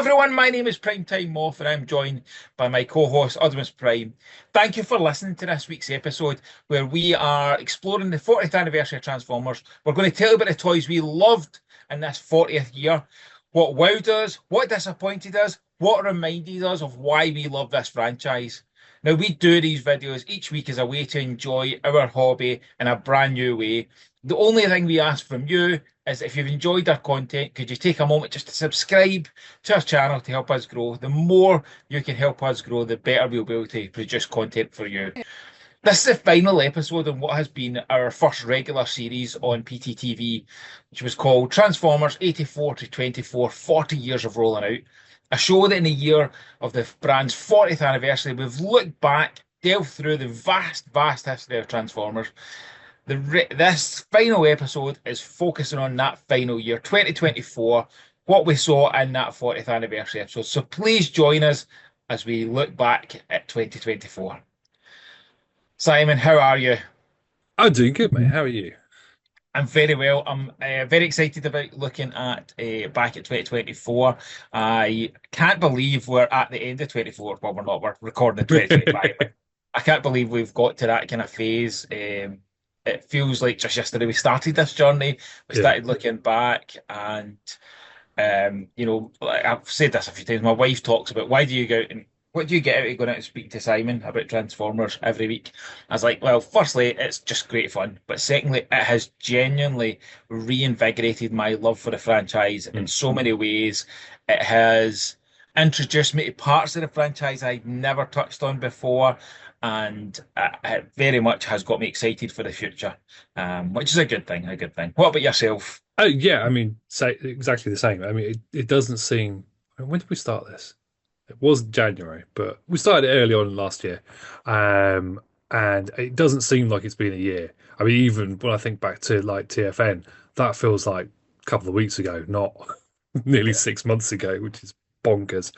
everyone, my name is PrimeTime Moff and I'm joined by my co-host Optimus Prime. Thank you for listening to this week's episode where we are exploring the 40th anniversary of Transformers. We're going to tell you about the toys we loved in this 40th year, what wowed us, what disappointed us, what reminded us of why we love this franchise. Now, we do these videos each week as a way to enjoy our hobby in a brand new way. The only thing we ask from you is if you've enjoyed our content, could you take a moment just to subscribe to our channel to help us grow? The more you can help us grow, the better we'll be able to produce content for you. This is the final episode in what has been our first regular series on PTTV, which was called Transformers 84 to 24, 40 Years of Rolling Out. A show that in the year of the brand's 40th anniversary, we've looked back, delved through the vast history of Transformers. This final episode is focusing on that final year, 2024, what we saw in that 40th anniversary episode. So please join us as we look back at 2024. Simon, how are you? I'm doing good, mate. How are you? I'm very well. I'm very excited about looking at back at 2024. I can't believe we're at the end of 24. Well, we're not. We're recording in 2025. I can't believe we've got to that kind of phase. It feels like just yesterday we started this journey. We Yeah. started looking back, and like I've said this a few times. My wife talks about why do you go out and what do you get out of going out and speak to Simon about Transformers every week? I was like, well, firstly, it's just great fun, but secondly, it has genuinely reinvigorated my love for the franchise in Mm. so many ways. It has introduced me to parts of the franchise I'd never touched on before, and it very much has got me excited for the future, which is a good thing. A good thing. What about yourself? Oh, yeah. I mean, say exactly the same. I mean, it doesn't seem. When did we start this? It was January, but we started it early on last year, and it doesn't seem like it's been a year. I mean, even when I think back to like TFN, that feels like a couple of weeks ago, not nearly 6 months ago, which is bonkers.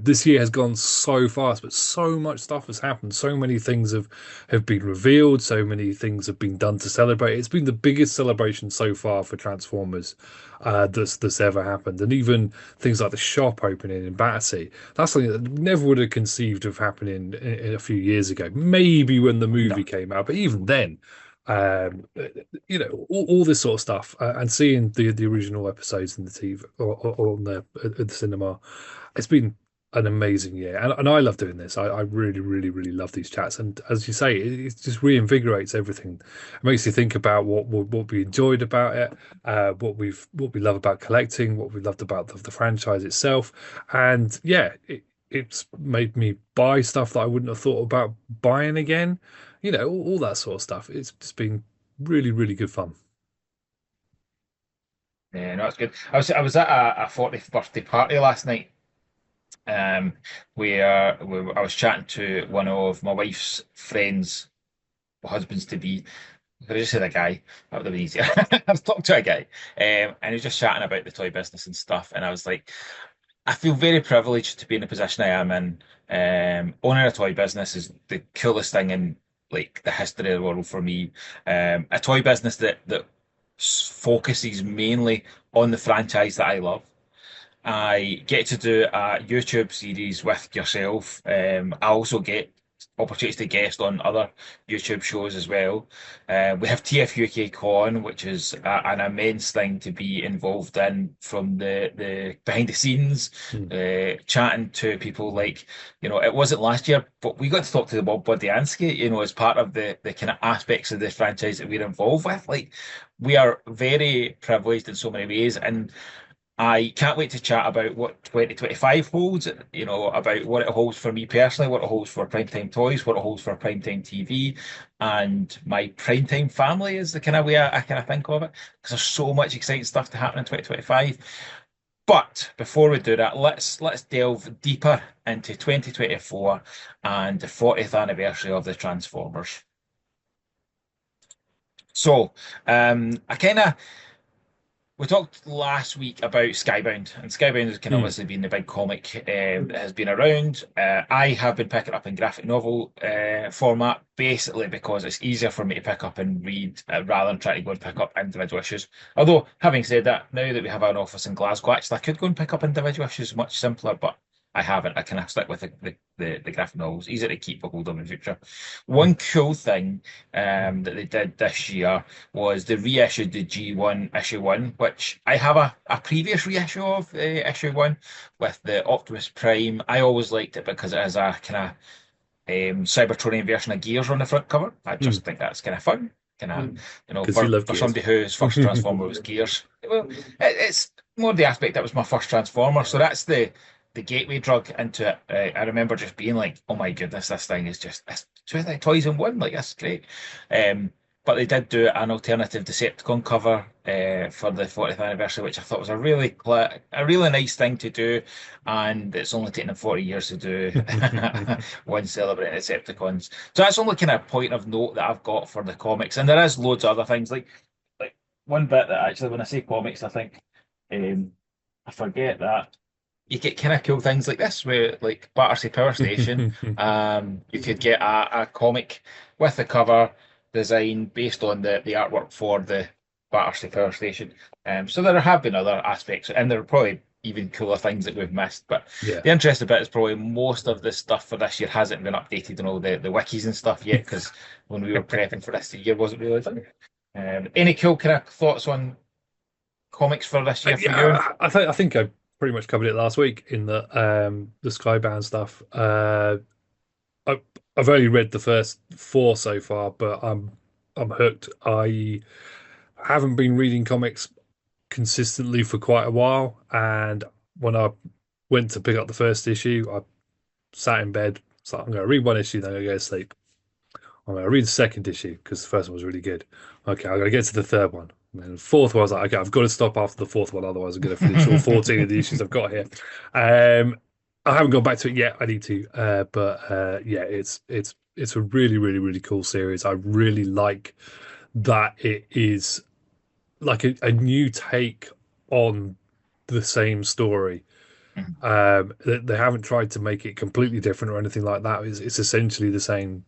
This year has gone so fast, but so much stuff has happened. So many things have been revealed. So many things have been done to celebrate. It's been the biggest celebration so far for Transformers that's ever happened. And even things like the shop opening in Battersea, that's something that never would have conceived of happening in a few years ago. Maybe when the No. movie came out, but even then um all this sort of stuff, and seeing the original episodes in the TV or on the cinema, it's been an amazing year, and I love doing this. I really love these chats, and as you say, it just reinvigorates everything. It makes you think about what we enjoyed about it, what we love about collecting, what we loved about the franchise itself, and yeah, it's made me buy stuff that I wouldn't have thought about buying again, all that sort of stuff. It's just been really good fun. Yeah, no, it's good. I was at a 40th birthday party last night, um, where I was chatting to one of my wife's friends, husbands to be. I just said a guy. That would have been easier. I was talking to a guy, and he was just chatting about the toy business and stuff. And I was like, I feel very privileged to be in the position I am in. Owning a toy business is the coolest thing in like the history of the world for me. A toy business that focuses mainly on the franchise that I love. I get to do a YouTube series with yourself. I also get opportunities to guest on other YouTube shows as well. We have TF UK Con, which is an immense thing to be involved in from the behind the scenes, Mm. chatting to people like, it wasn't last year, but we got to talk to the Bob Budiansky, as part of the kind of aspects of the franchise that we're involved with. Like, we are very privileged in so many ways, and I can't wait to chat about what 2025 holds, about what it holds for me personally, what it holds for Primetime Toys, what it holds for Primetime TV, and my Primetime family is the kind of way I kind of think of it, because there's so much exciting stuff to happen in 2025. But before we do that, let's delve deeper into 2024 and the 40th anniversary of the Transformers. So, I kind of We talked last week about Skybound, and Skybound has kind of Mm. obviously been the big comic that has been around. I have been picking up in graphic novel format, basically because it's easier for me to pick up and read rather than trying to go and pick up individual issues. Although, having said that, now that we have an office in Glasgow, actually, I could go and pick up individual issues much simpler, but I haven't. I kind of stick with the graphic novels, easier to keep a hold of in the future. One cool thing that they did this year was they reissued the G1 issue one, which I have a previous reissue of issue one with the Optimus Prime. I always liked it because it has a kind of Cybertronian version of Gears on the front cover. I Mm. just think that's kind of fun. Kind of, Because you love for Gears. somebody whose first Transformer was Gears. Well, it's more the aspect that was my first Transformer, so that's the gateway drug into it. I remember just being like, "Oh my goodness, this thing is just it's two like toys in one. Like that's great." Um, but they did do an alternative Decepticon cover for the 40th anniversary, which I thought was a really nice thing to do, and it's only taken them 40 years to do one celebrating Decepticons. So that's only kind of point of note that I've got for the comics, and there is loads of other things like one bit that actually when I say comics, I think um, I forget that you get kind of cool things like this, where like Battersea Power Station, you could get a comic with the cover design based on the artwork for the Battersea Power Station. So there have been other aspects, and there are probably even cooler things that we've missed. But Yeah. the interesting bit is probably most of the stuff for this year hasn't been updated in all the wikis and stuff yet, because when we were prepping for this, the year wasn't really done. Any cool kind of thoughts on comics for this year for you? Yeah, I think I pretty much covered it last week in the Skybound stuff. I, I've only read the first four so far, but I'm hooked. I haven't been reading comics consistently for quite a while, and when I went to pick up the first issue, I sat in bed. So I'm going to read one issue, then I'm going to go to sleep. I'm going to read the second issue because the first one was really good. Okay, I'm going to get to the third one. And then the fourth one, I was like, okay, I've got to stop after the fourth one, otherwise I'm going to finish all 14 of the issues I've got here. I haven't gone back to it yet. I need to, but yeah, it's a really, really, really cool series. I really like that it is like a new take on the same story. They haven't tried to make it completely different or anything like that. It's essentially the same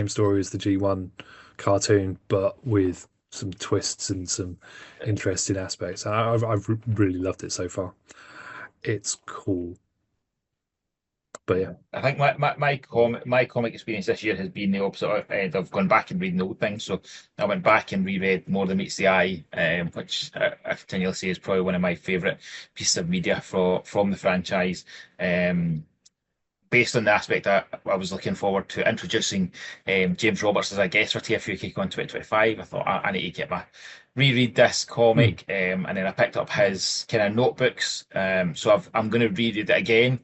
story as the G1 cartoon, but with some twists and some interesting aspects. I've really loved it so far. It's cool, but yeah. I think my comic experience this year has been the opposite end. I've gone back and reading old things. So I went back and reread More Than Meets the Eye, which I continually say is probably one of my favourite pieces of media from the franchise. Based on the aspect that I was looking forward to introducing James Roberts as a guest for TFUK on 2025. I thought I need to get my reread this Hmm. comic, and then I picked up his kind of notebooks. So I'm going to reread it again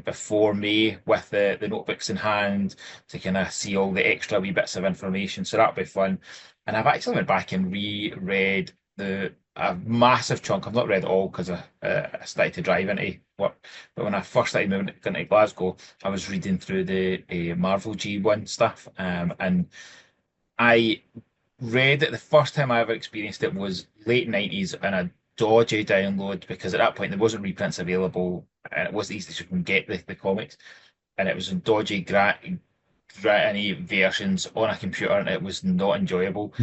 before May with the notebooks in hand to kind of see all the extra wee bits of information. So that'll be fun. And I've actually went back and reread a massive chunk. I've not read it all because I started to drive into work. But when I first started moving into Glasgow, I was reading through the Marvel G1 stuff, and I read it the first time I ever experienced it was late 90s and a dodgy download because at that point there wasn't reprints available and it wasn't easy to get the comics, and it was in dodgy grainy versions on a computer and it was not enjoyable.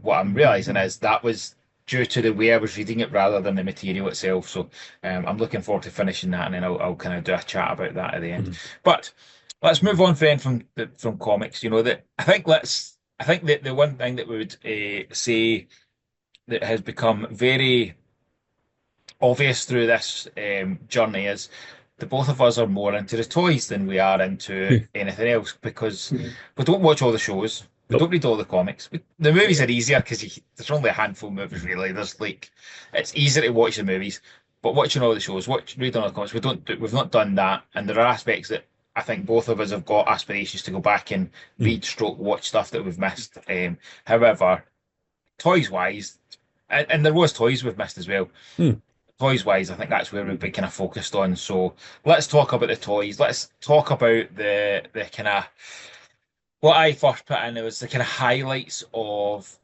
What I'm realizing is that was due to the way I was reading it rather than the material itself. So I'm looking forward to finishing that, and then I'll kind of do a chat about that at the end. But let's move on then from comics. You know that I think that the one thing that we would say that has become very obvious through this journey is the both of us are more into the toys than we are into anything else because we don't watch all the shows. We don't Nope. read all the comics. The movies are easier because there's only a handful of movies really. There's like it's easier to watch the movies, but watching all the shows, reading all the comics, we've not done that, and there are aspects that I think both of us have got aspirations to go back and Mm. read, stroke, watch stuff that we've missed. However, toys wise, and there was toys we've missed as well. Mm. Toys wise, I think that's where we've been kind of focused on. So let's talk about the toys. Let's talk about the kind of what I first put in. It was the kind of highlights of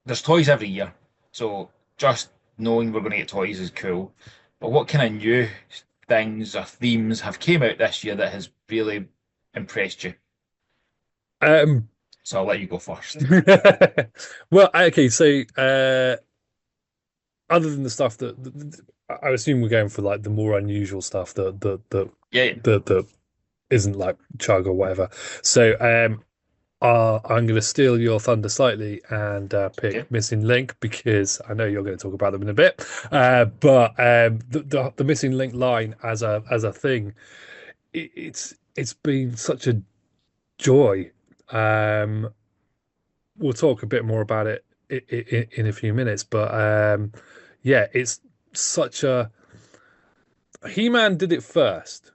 there's toys every year. So just knowing we're going to get toys is cool. But what kind of new things or themes have came out this year that has really impressed you? Um, So I'll let you go first. well, okay, so other than the stuff I assume we're going for like the more unusual stuff Yeah, yeah. that isn't like chug or whatever. So I'm going to steal your thunder slightly and Okay. pick Missing Link because I know you're going to talk about them in a bit. But the Missing Link line as a thing, it's been such a joy. Um, we'll talk a bit more about it in a few minutes, but yeah, it's such a He-Man did it first.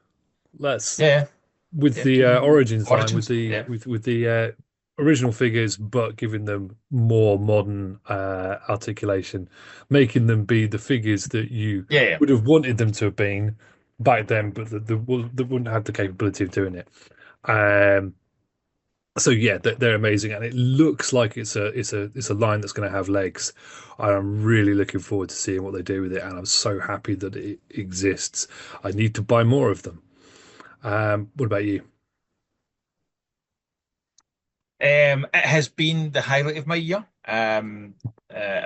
Let's Yeah, with yeah. the Origins line Origins. Yeah, with the original figures, but giving them more modern articulation, making them be the figures that you yeah, yeah. would have wanted them to have been back then, but that wouldn't have the capability of doing it. Um, so yeah, they're amazing, and it looks like it's a line that's going to have legs. I'm really looking forward to seeing what they do with it, and I'm so happy that it exists. I need to buy more of them. What about you? It has been the highlight of my year. And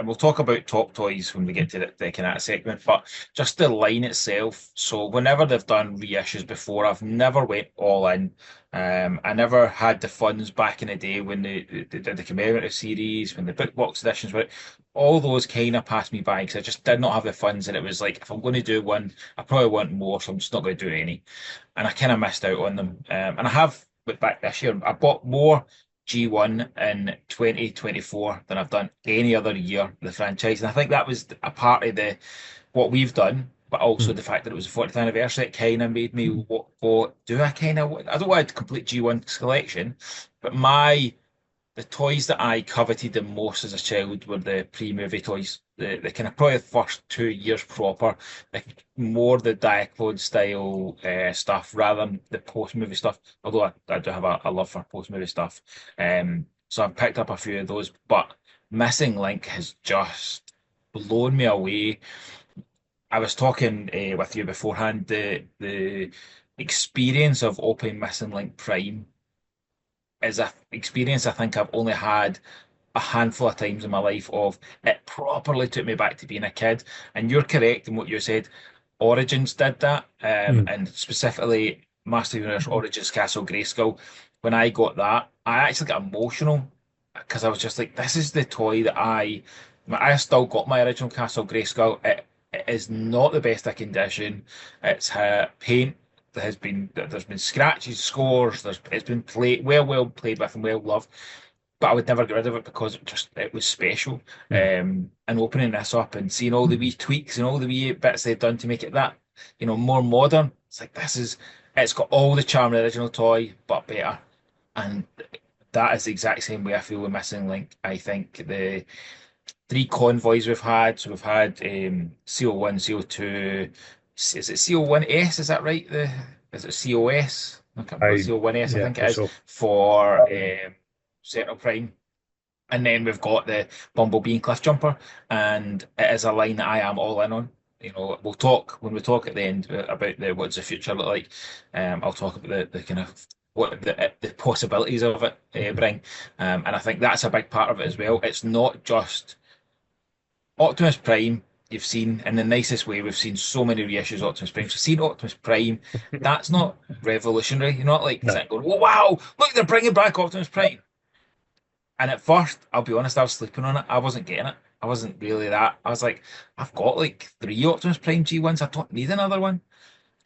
we'll talk about top toys when we get to the kind of segment, but just the line itself. So whenever they've done reissues before, I've never went all in. I never had the funds back in the day when they did the commemorative series, when the book box editions were, all those kind of passed me by because I just did not have the funds, and it was like if I'm going to do one, I probably want more, so I'm just not going to do any, and I kind of missed out on them. And I have went back this year. I bought more G1 in 2024 than I've done any other year of the franchise. And I think that was a part of the what we've done, but also Hmm. the fact that it was the 40th anniversary. It kind of made me go, do I kind of, I don't want to complete G1 collection, but the toys that I coveted the most as a child were the pre-movie toys. The kind of probably the first 2 years proper, more the Diaclone style stuff rather than the post-movie stuff. Although I do have a love for post-movie stuff. So I've picked up a few of those, but Missing Link has just blown me away. I was talking with you beforehand, the experience of opening Missing Link Prime is a experience I think I've only had a handful of times in my life of it properly took me back to being a kid. And you're correct in what you said. Origins did that, Hmm. and specifically Master Universe Origins Castle Grayskull. When I got that, I actually got emotional because I was just like, this is the toy that I still got my original Castle Grayskull. It is not the best of condition. It's paint that there's been scratches, scores. It's been played well played with and well loved, but I would never get rid of it because it was special. Hmm. And opening this up and seeing all the wee tweaks and all the wee bits they've done to make it that, more modern. It's like it's got all the charm of the original toy, but better. And that is the exact same way I feel with Missing Link. I think the three convoys we've had, so we've had CO1, CO2, is it CO1S? Is that right? Is it COS? I can't remember. I CO1S, I Yeah, think it not is sure. for Central Prime. And then we've got the Bumblebee and Cliffjumper, and it is a line that I am all in on. We'll talk when we talk at the end about the what's the future look like. I'll talk about the kind of what the possibilities of it Mhm. bring, and I think that's a big part of it as well. It's not just Optimus Prime. You've seen in the nicest way. We've seen so many reissues of Optimus Prime. So seeing Optimus Prime, that's not revolutionary. You're not like No. sitting going, "Oh wow, look, they're bringing back Optimus Prime." And at first, I'll be honest, I was sleeping on it. I wasn't getting it. I wasn't really that. I was like, I've got like three Optimus Prime G1s. I don't need another one.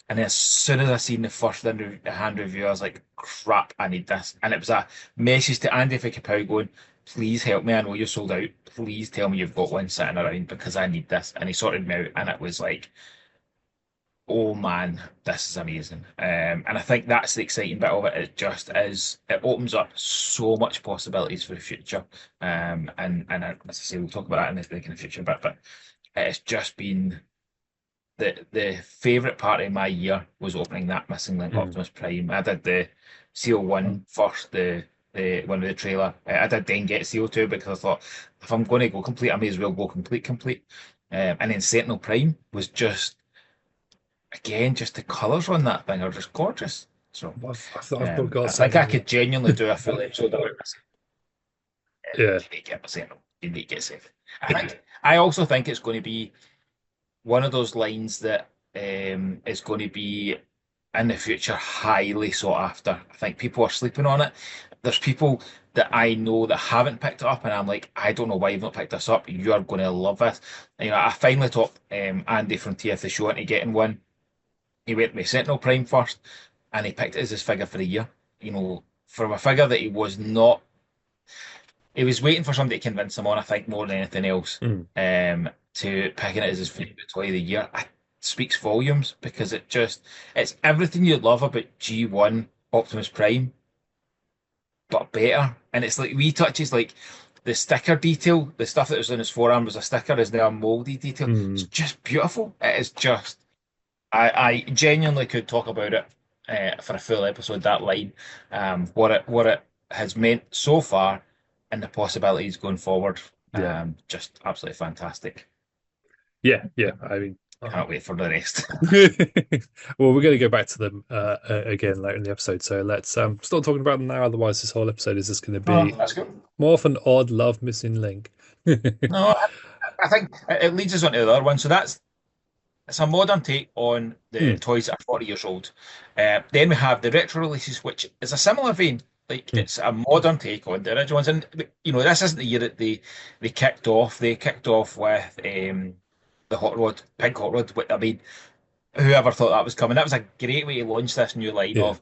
And then as soon as I seen the first hand review, I was like, crap, I need this. And it was a message to Andy Fickapau going, please help me. I know you're sold out. Please tell me you've got one sitting around because I need this. And he sorted me out. And it was like, oh man, this is amazing. And I think that's the exciting bit of it. It just is, it opens up so much possibilities for the future. And as I say, we'll talk about that in the kind of future bit, but it's just been the favourite part of my year was opening that Missing Link Hmm. Optimus Prime. I did the CO1 first, the one of the trailer. I did then get CO2 because I thought if I'm going to go complete, I may as well go complete. And then Sentinel Prime was just again just the colours on that thing are just gorgeous. So I've not got I think I something. could genuinely do a full episode about this. Yeah, You need to get a Sentinel. You need to get safe. I also think it's going to be one of those lines that is going to be in the future highly sought after. I think people are sleeping on it. There's people that I know that haven't picked it up, and I'm like, I don't know why you've not picked this up. You are going to love this. And, I finally talked Andy from TF the Show into getting one. He went with Sentinel Prime first, and he picked it as his figure for the year. From a figure that he was not, he was waiting for somebody to convince him on. I think more than anything else, mm, to picking it as his favorite toy of the year. It speaks volumes because it's everything you love about G1 Optimus Prime, but better. And it's like wee touches like the sticker detail, the stuff that was on his forearm was a sticker, is now a moldy detail. It's mm. just beautiful. It is just, I genuinely could talk about it for a full episode, that line, what it has meant so far and the possibilities going forward. Yeah, Just absolutely fantastic. yeah. I mean, Can't wait for the rest. well, we're going to go back to them again later in the episode. So let's stop talking about them now. Otherwise, this whole episode is just going to Oh, be that's good. more of an odd love missing link. No, I think it leads us on to the other one. So it's a modern take on the Mm, toys that are 40 years old. Then we have the retro releases, which is a similar vein. Like mm. it's a modern take on the original ones, and this isn't the year that they kicked off. They kicked off with the Hot Rod, Pink Hot Rod. I mean, whoever thought that was coming? That was a great way to launch this new line Yeah, of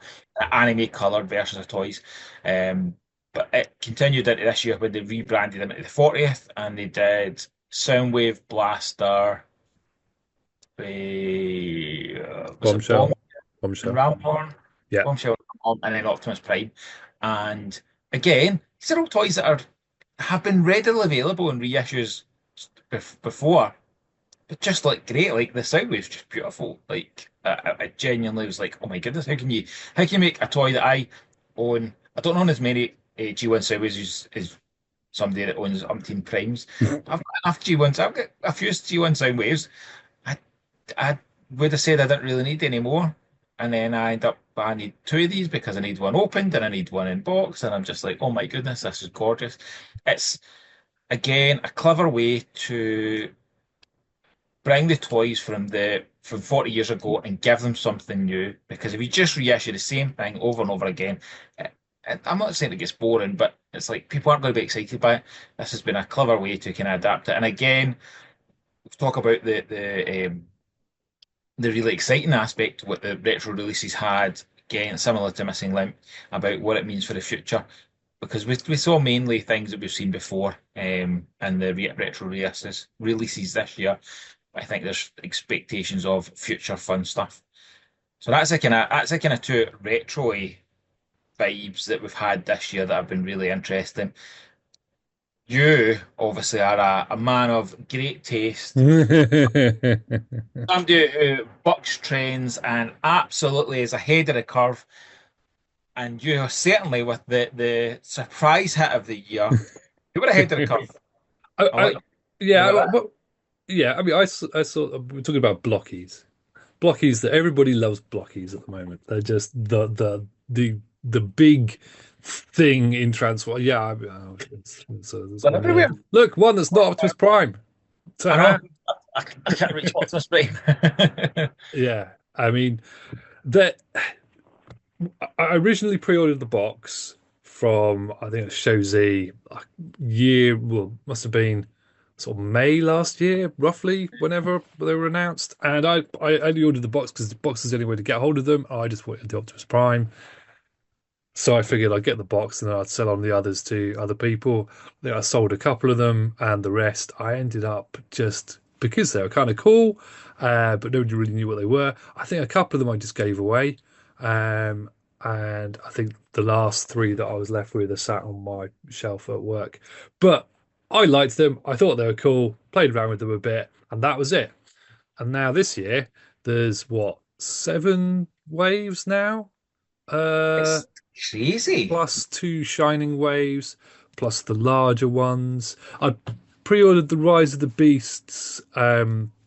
anime colored versions of toys. Um, but it continued into this year when they rebranded them at the 40th, and they did Soundwave Blaster, was it Bomb bombshell, and bombshell. Ramhorn, Yeah, Bombshell, and then Optimus Prime. And again, these are all toys that have been readily available in reissues before, but just like great. Like the Soundwave's just beautiful. Like I genuinely was like, oh my goodness, how can you make a toy that I own? I don't own as many G1 Soundwaves as somebody that owns umpteen primes. I've got enough G1s. I've got a few G1 Soundwaves. I I would have said I didn't really need any more. And then I need two of these because I need one opened and I need one in box. And I'm just like, oh my goodness, this is gorgeous. It's again a clever way to bring the toys from 40 years ago and give them something new. Because if you just reissue the same thing over and over again, I'm not saying it gets boring, but it's like people aren't going to be excited by it. This has been a clever way to kind of adapt it. And again, we talk about the really exciting aspect what the retro releases had, again, similar to Missing Link, about what it means for the future. Because we saw mainly things that we've seen before in the retro releases this year. I think there's expectations of future fun stuff. So that's a kind of two retro vibes that we've had this year that have been really interesting. You obviously are a man of great taste, somebody who bucks trends and absolutely is ahead of the curve. And you are certainly with the surprise hit of the year. You were ahead of the curve. I, I'll I, let you yeah, know that. well, yeah. I mean, I saw. We're talking about blockies. Blockies that everybody loves blockies at the moment. They're just the big thing in transfer. Yeah, it's But one of the everywhere. look one that's not Optimus Prime. I know. Ta-ha. I can't reach what's this brain. Yeah, I mean that. I originally pre-ordered the box from I think it shows Z a year. Well, must have been sort of May last year, roughly, whenever they were announced. And I only ordered the box because the box is the only way to get hold of them. I just wanted the Optimus Prime. So I figured I'd get the box and then I'd sell on the others to other people. Then I sold a couple of them and the rest I ended up just because they were kind of cool, but nobody really knew what they were. I think a couple of them I just gave away. Um, and I think the last three that I was left with are sat on my shelf at work. But I liked them. I thought they were cool, played around with them a bit, and that was it. And now this year, there's what, seven waves now? Uh, It's crazy. plus two Shining Waves, plus the larger ones. I pre-ordered the Rise of the Beasts,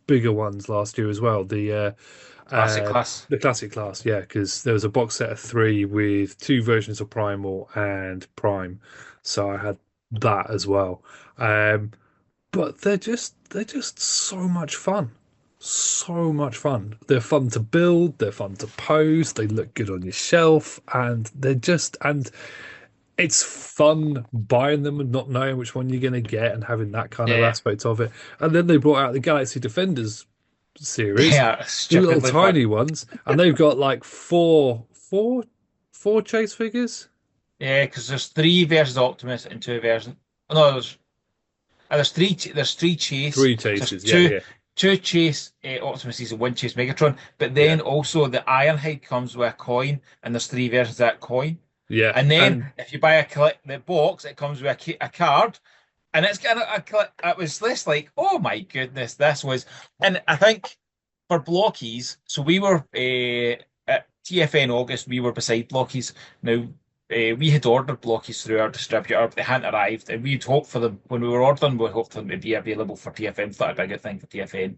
bigger ones last year as well. Classic Uh, class. the classic class, yeah, because there was a box set of three with two versions of Primal and Prime, so I had that as well. Um, but they're just so much fun. So much fun. They're fun to build, they're fun to pose, they look good on your shelf, and it's fun buying them and not knowing which one you're going to get and having that kind of Yeah, aspect of it. And then they brought out the Galaxy Defenders they series, are the little stupidly fun. tiny ones, and they've got like four chase figures, Yeah, because there's three versions of Optimus and two versions. Oh, no, there's three chase. three So there's chases. Yeah, yeah, two chase Optimuses and one chase Megatron. But yeah, then also the Ironhide comes with a coin, and there's three versions of that coin. yeah. And then And if you buy a collect the box, it comes with a card, and it's got it was this like, oh my goodness, this was, and I think for Blockies, so we were at TFN August, we were beside Blockies. Now we had ordered Blockies through our distributor, but they hadn't arrived, and we'd hoped for them when we were ordering. We hoped for them to be available for TFN. Thought that'd be a good thing for TFN.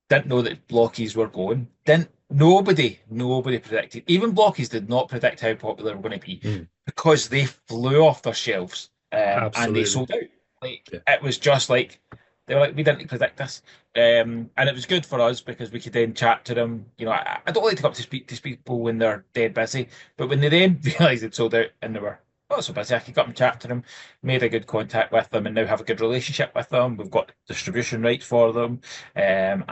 Didn't know that Blockies were going. Didn't nobody predicted. Even Blockies did not predict how popular they were going to be mm, because they flew off their shelves and they absolutely, sold out. Like yeah. it was just like they were like we didn't predict this, and it was good for us because we could then chat to them. You know, I don't like to go up to speak to people when they're dead busy, but when they then realised they'd sold out and they were not so busy, I could go up and chat to them, made a good contact with them, and now have a good relationship with them. We've got distribution rights for them, and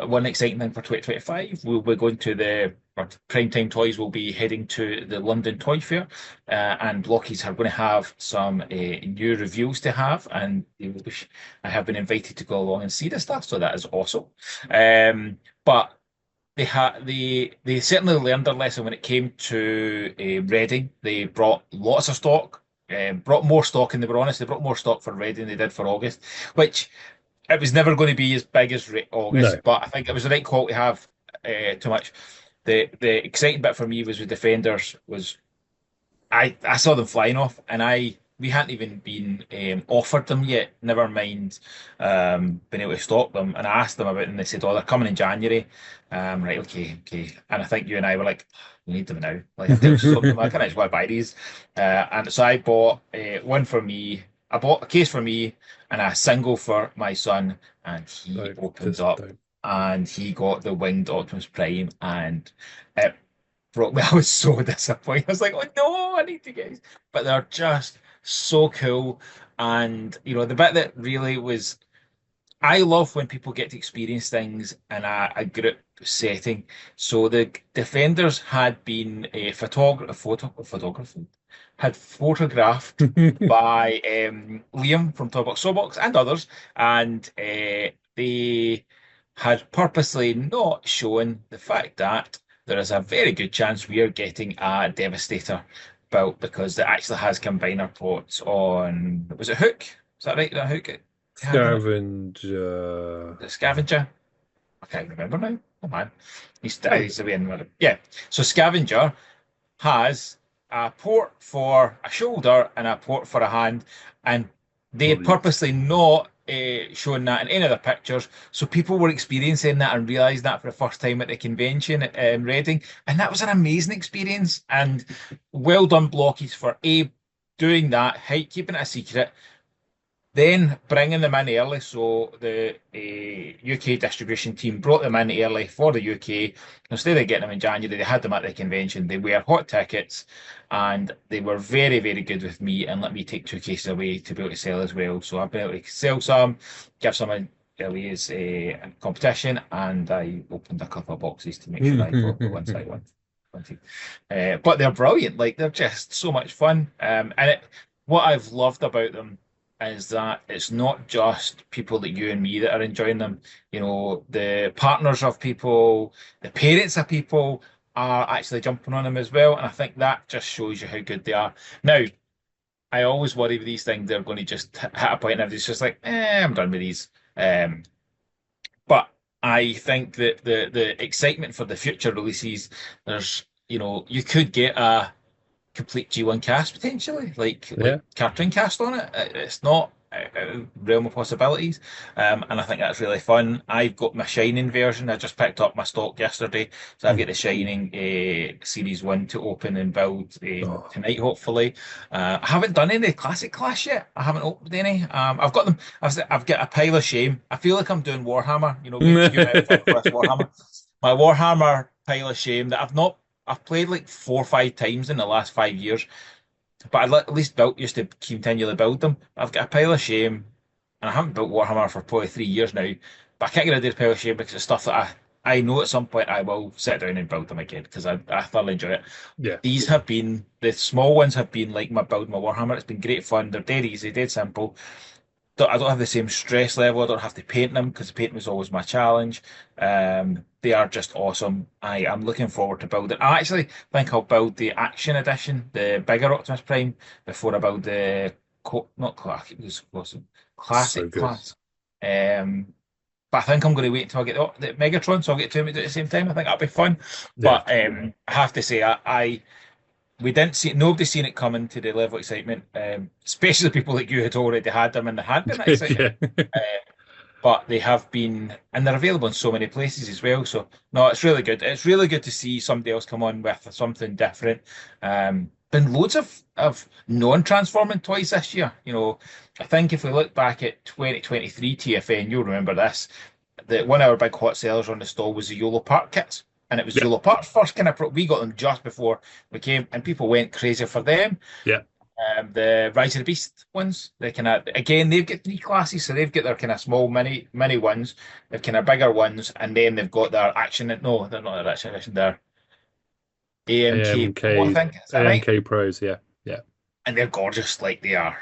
one exciting thing for 2025, we'll be going to or PrimeTime Toys will be heading to the London Toy Fair, and Blockies are going to have some new reviews to have, and I have been invited to go along and see the stuff, so that is awesome. But they certainly learned their lesson when it came to Reading. They brought lots of stock, brought more stock, and they were honest, they brought more stock for Reading than they did for August, which it was never going to be as big as No. August, but I think it was the right call to have too much. The exciting bit for me was with Defenders was I saw them flying off, and we hadn't even been offered them yet. Never mind being able to stock them. And I asked them about it, and they said, "Oh, they're coming in January." Right, okay, okay. And I think you and I were like, "We need them now." Like I did stock them. I kind of just want to buy these, and so I bought one for me. I bought a case for me and a single for my son, and he Don't, opened just up don't. and he got the winged Optimus Prime, and it broke me. I was so disappointed. I was like, oh no, I need to get these. But they're just so cool. And you know, the bit that really was I love when people get to experience things in a group setting. So the defenders had been a photography had photographed by Liam from Toybox Sawbox and others, and they had purposely not shown the fact that there is a very good chance we are getting a Devastator built because it actually has combiner ports on, was it Hook? Is that right? That Hook it had on it? Scavenger. The Scavenger? I can't remember now. Oh man. He's away in the yeah. So Scavenger has a port for a shoulder and a port for a hand, and they had Brilliant. purposely not shown that in any other pictures, so people were experiencing that and realised that for the first time at the convention at Reading, and that was an amazing experience. And well done, Blockies, for doing that, keeping it a secret, then bringing them in early. So the UK distribution team brought them in early for the UK. Instead of getting them in January, they had them at the convention. They were hot tickets, and they were very, very good with me and let me take two cases away to be able to sell as well. So I've been able to sell some, give some away as a competition, and I opened a couple of boxes to make sure I got the ones I wanted. But they're brilliant. Like they're just so much fun. What I've loved about them is that it's not just people like you and me that are enjoying them. You know, the partners of people, the parents of people are actually jumping on them as well. And I think that just shows you how good they are. Now, I always worry with these things, they're going to just hit a point and everybody's just like, I'm done with these. But I think that the excitement for the future releases, there's, you could get a complete G1 cast potentially, like Yeah. cartoon cast on it. It's not out of realm of possibilities, and I think that's really fun. I've got my Shining version. I just picked up my stock yesterday, so I've Mm. got the Shining Series 1 to open and build Oh, tonight, hopefully. I haven't done any Classic Clash yet. I haven't opened any. I've got them. I've got a pile of shame. I feel like I'm doing Warhammer. You and I were talking about Warhammer. My Warhammer pile of shame that I've played like 4 or 5 times in the last 5 years, but I at least used to continually build them. I've got a pile of shame, and I haven't built Warhammer for probably 3 years now. But I can't get rid of the pile of shame because it's stuff that I know at some point I will sit down and build them again because I thoroughly enjoy it. yeah. The small ones have been like my Warhammer. It's been great fun. They're dead easy, dead simple. I don't have the same stress level. I don't have to paint them because painting was always my challenge. They are just awesome. I am looking forward to building. I actually think I'll build the Action Edition, the bigger Optimus Prime, before I build the not classic, it was awesome. So Classic good. class. Um, but I think I'm going to wait until I get the Megatron, so I'll get two of them at the same time. I think that'll be fun. Yeah. But I have to say, I we didn't see nobody seen it coming to the level of excitement, especially people like you had already had them and they had been that excited. Yeah. Uh, but they have been, and they're available in so many places as well. So no, it's really good. It's really good to see somebody else come on with something different. Been loads of non-transforming toys this year. I think if we look back at 2023 TFN, you'll remember this. That one of our big hot sellers on the stall was the YOLO Park kits. And it was Yeah. YOLO Park's first kind of we got them just before we came, and people went crazy for them. Yeah. The Rise of the Beast ones, they kind of again they've got three classes, so they've got their kind of small mini ones, they've kind of bigger ones, and then they've got their action. No, they're not their action edition. They're AMK Pro, I AMK think. Is that right? AMK Pros. Yeah. Yeah. And they're gorgeous. Like they are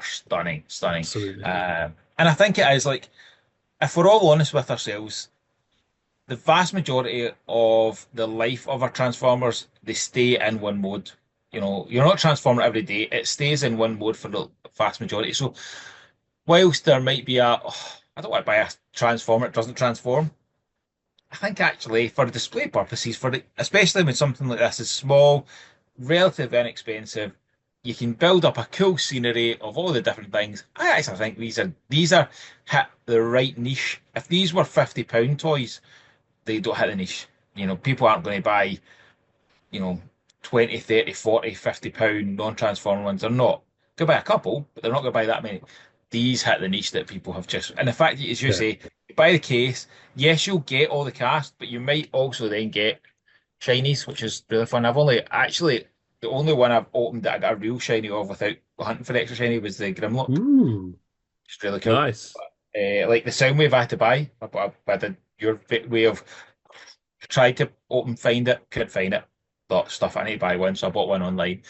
stunning, stunning. Absolutely. And I think it is like, if we're all honest with ourselves, the vast majority of the life of our Transformers, they stay in one mode. You're not transforming every day. It stays in one mode for the vast majority. So whilst there might be I don't want to buy a Transformer that doesn't transform. I think actually for display purposes, especially when something like this is small, relatively inexpensive, you can build up a cool scenery of all the different things. I actually think these are hit the right niche. If these were £50 toys, they don't hit the niche. People aren't going to buy, you know, 20, 30, 40, £50 non-transformer ones. They're not. Go buy a couple, but they're not going to buy that many. These hit the niche that people have just. And the fact that, as you Yeah. say, you buy the case, yes, you'll get all the cast, but you might also then get shinies, which is really fun. The only one I've opened that I got a real shiny of without hunting for extra shiny was the Grimlock. Ooh, It's really cool. nice. Like the Soundwave I had to buy. I did your way of tried to find it, couldn't find it. Thought stuff I need to buy one, so I bought one online.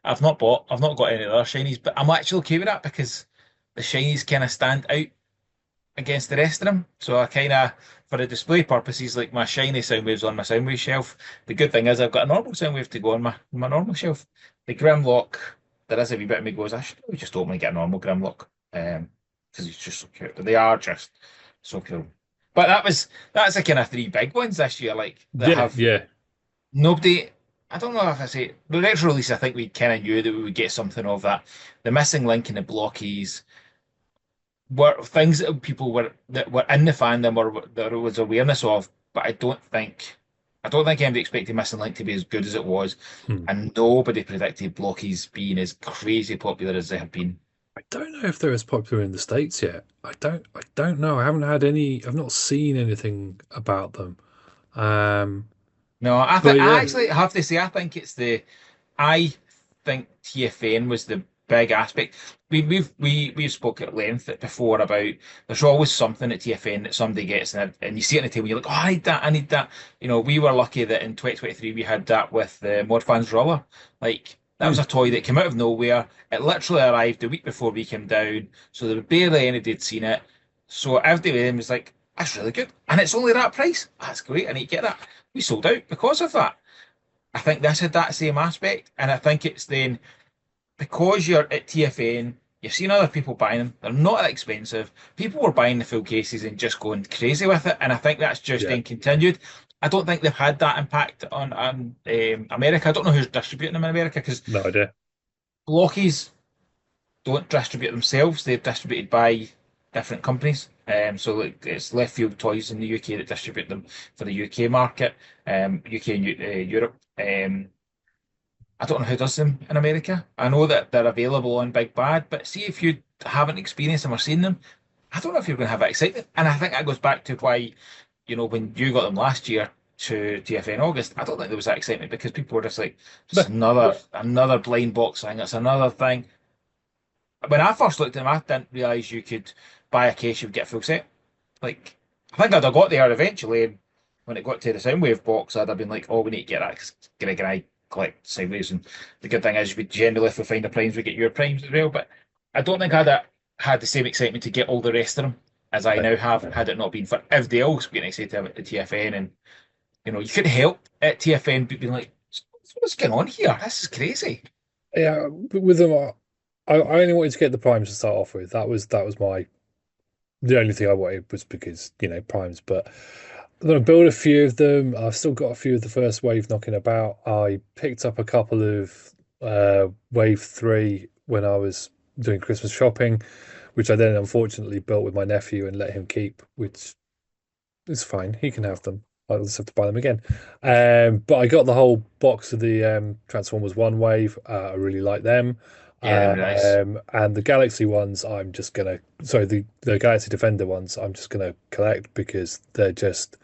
I've not got any other shinies, but I'm actually okay with that because the shinies kind of stand out against the rest of them. So I kind of, for the display purposes, like my shiny Soundwave's on my Soundwave shelf. The good thing is I've got a normal Soundwave to go on my normal shelf. The Grimlock, there is a wee bit of me goes, I should probably just open and get a normal Grimlock. Because he's just so cute. They are just so cool. But that's the kind of three big ones this year, like that Yeah. have Yeah. nobody. I don't know if I say the next release. I think we kind of knew that we would get something of that. The missing link and the blockies were things that were in the fandom or there was awareness of, but I don't think anybody expected Missing Link to be as good as it was, Hmm. and nobody predicted blockies being as crazy popular as they have been. I don't know if they're as popular in the States yet. I don't know. I haven't had any. I've not seen anything about them. Um, No, but I yeah. actually have to say I think TFN was the big aspect. We've spoken at length before about there's always something at TFN that somebody gets and you see it on the table, you're like, oh, I need that. We were lucky that in 2023 we had that with the Mod Fans Roller. Like that was Hmm. a toy that came out of nowhere. It literally arrived the week before we came down, so there was barely anybody had seen it. So everybody was like, that's really good, and it's only that price. That's great, I need to get that. We sold out because of that. I think this had that same aspect, and I think it's then because you're at TFN, You've seen other people buying them. They're not that expensive. People were buying the full cases and just going crazy with it, and I think that's just Yeah, then continued. I don't think they've had that impact on America. I don't know who's distributing them in America because no idea. Blockies don't distribute themselves. They're distributed by different companies. So like, it's Left Field Toys in the UK that distribute them for the UK market, UK and Europe. I don't know who does them in America. I know that they're available on Big Bad, but see if you haven't experienced them or seen them, I don't know if you're going to have that excitement. And I think that goes back to why, when you got them last year to TFA in August, I don't think there was that excitement because people were just like, it's No, another blind box thing. It's another thing. When I first looked at them, I didn't realise you could buy a case, you'd get a full set. Like, I think I'd have got there eventually, and when it got to the Soundwave box, I'd have been like, oh, we need to get that 'cause Greg and I collect Sideways, and the good thing is, we generally, if we find the primes, we get your primes as well. But I don't think had the same excitement to get all the rest of them as I no. now have, had it not been for everybody else being excited about the TFN, and you couldn't help at TFN but being like, what's going on here? This is crazy. Yeah, but with them, I only wanted to get the primes to start off with. That was my the only thing I wanted was because primes. But I'm gonna build a few of them. I've still got a few of the first wave knocking about. I picked up a couple of wave three when I was doing Christmas shopping, which I then unfortunately built with my nephew and let him keep, which is fine. He can have them. I'll just have to buy them again. But I got the whole box of the Transformers One Wave. I really like them. Yeah, they're really nice. And the Galaxy ones, I'm just gonna. Sorry, the Galaxy Defender ones, I'm just gonna collect because they're just.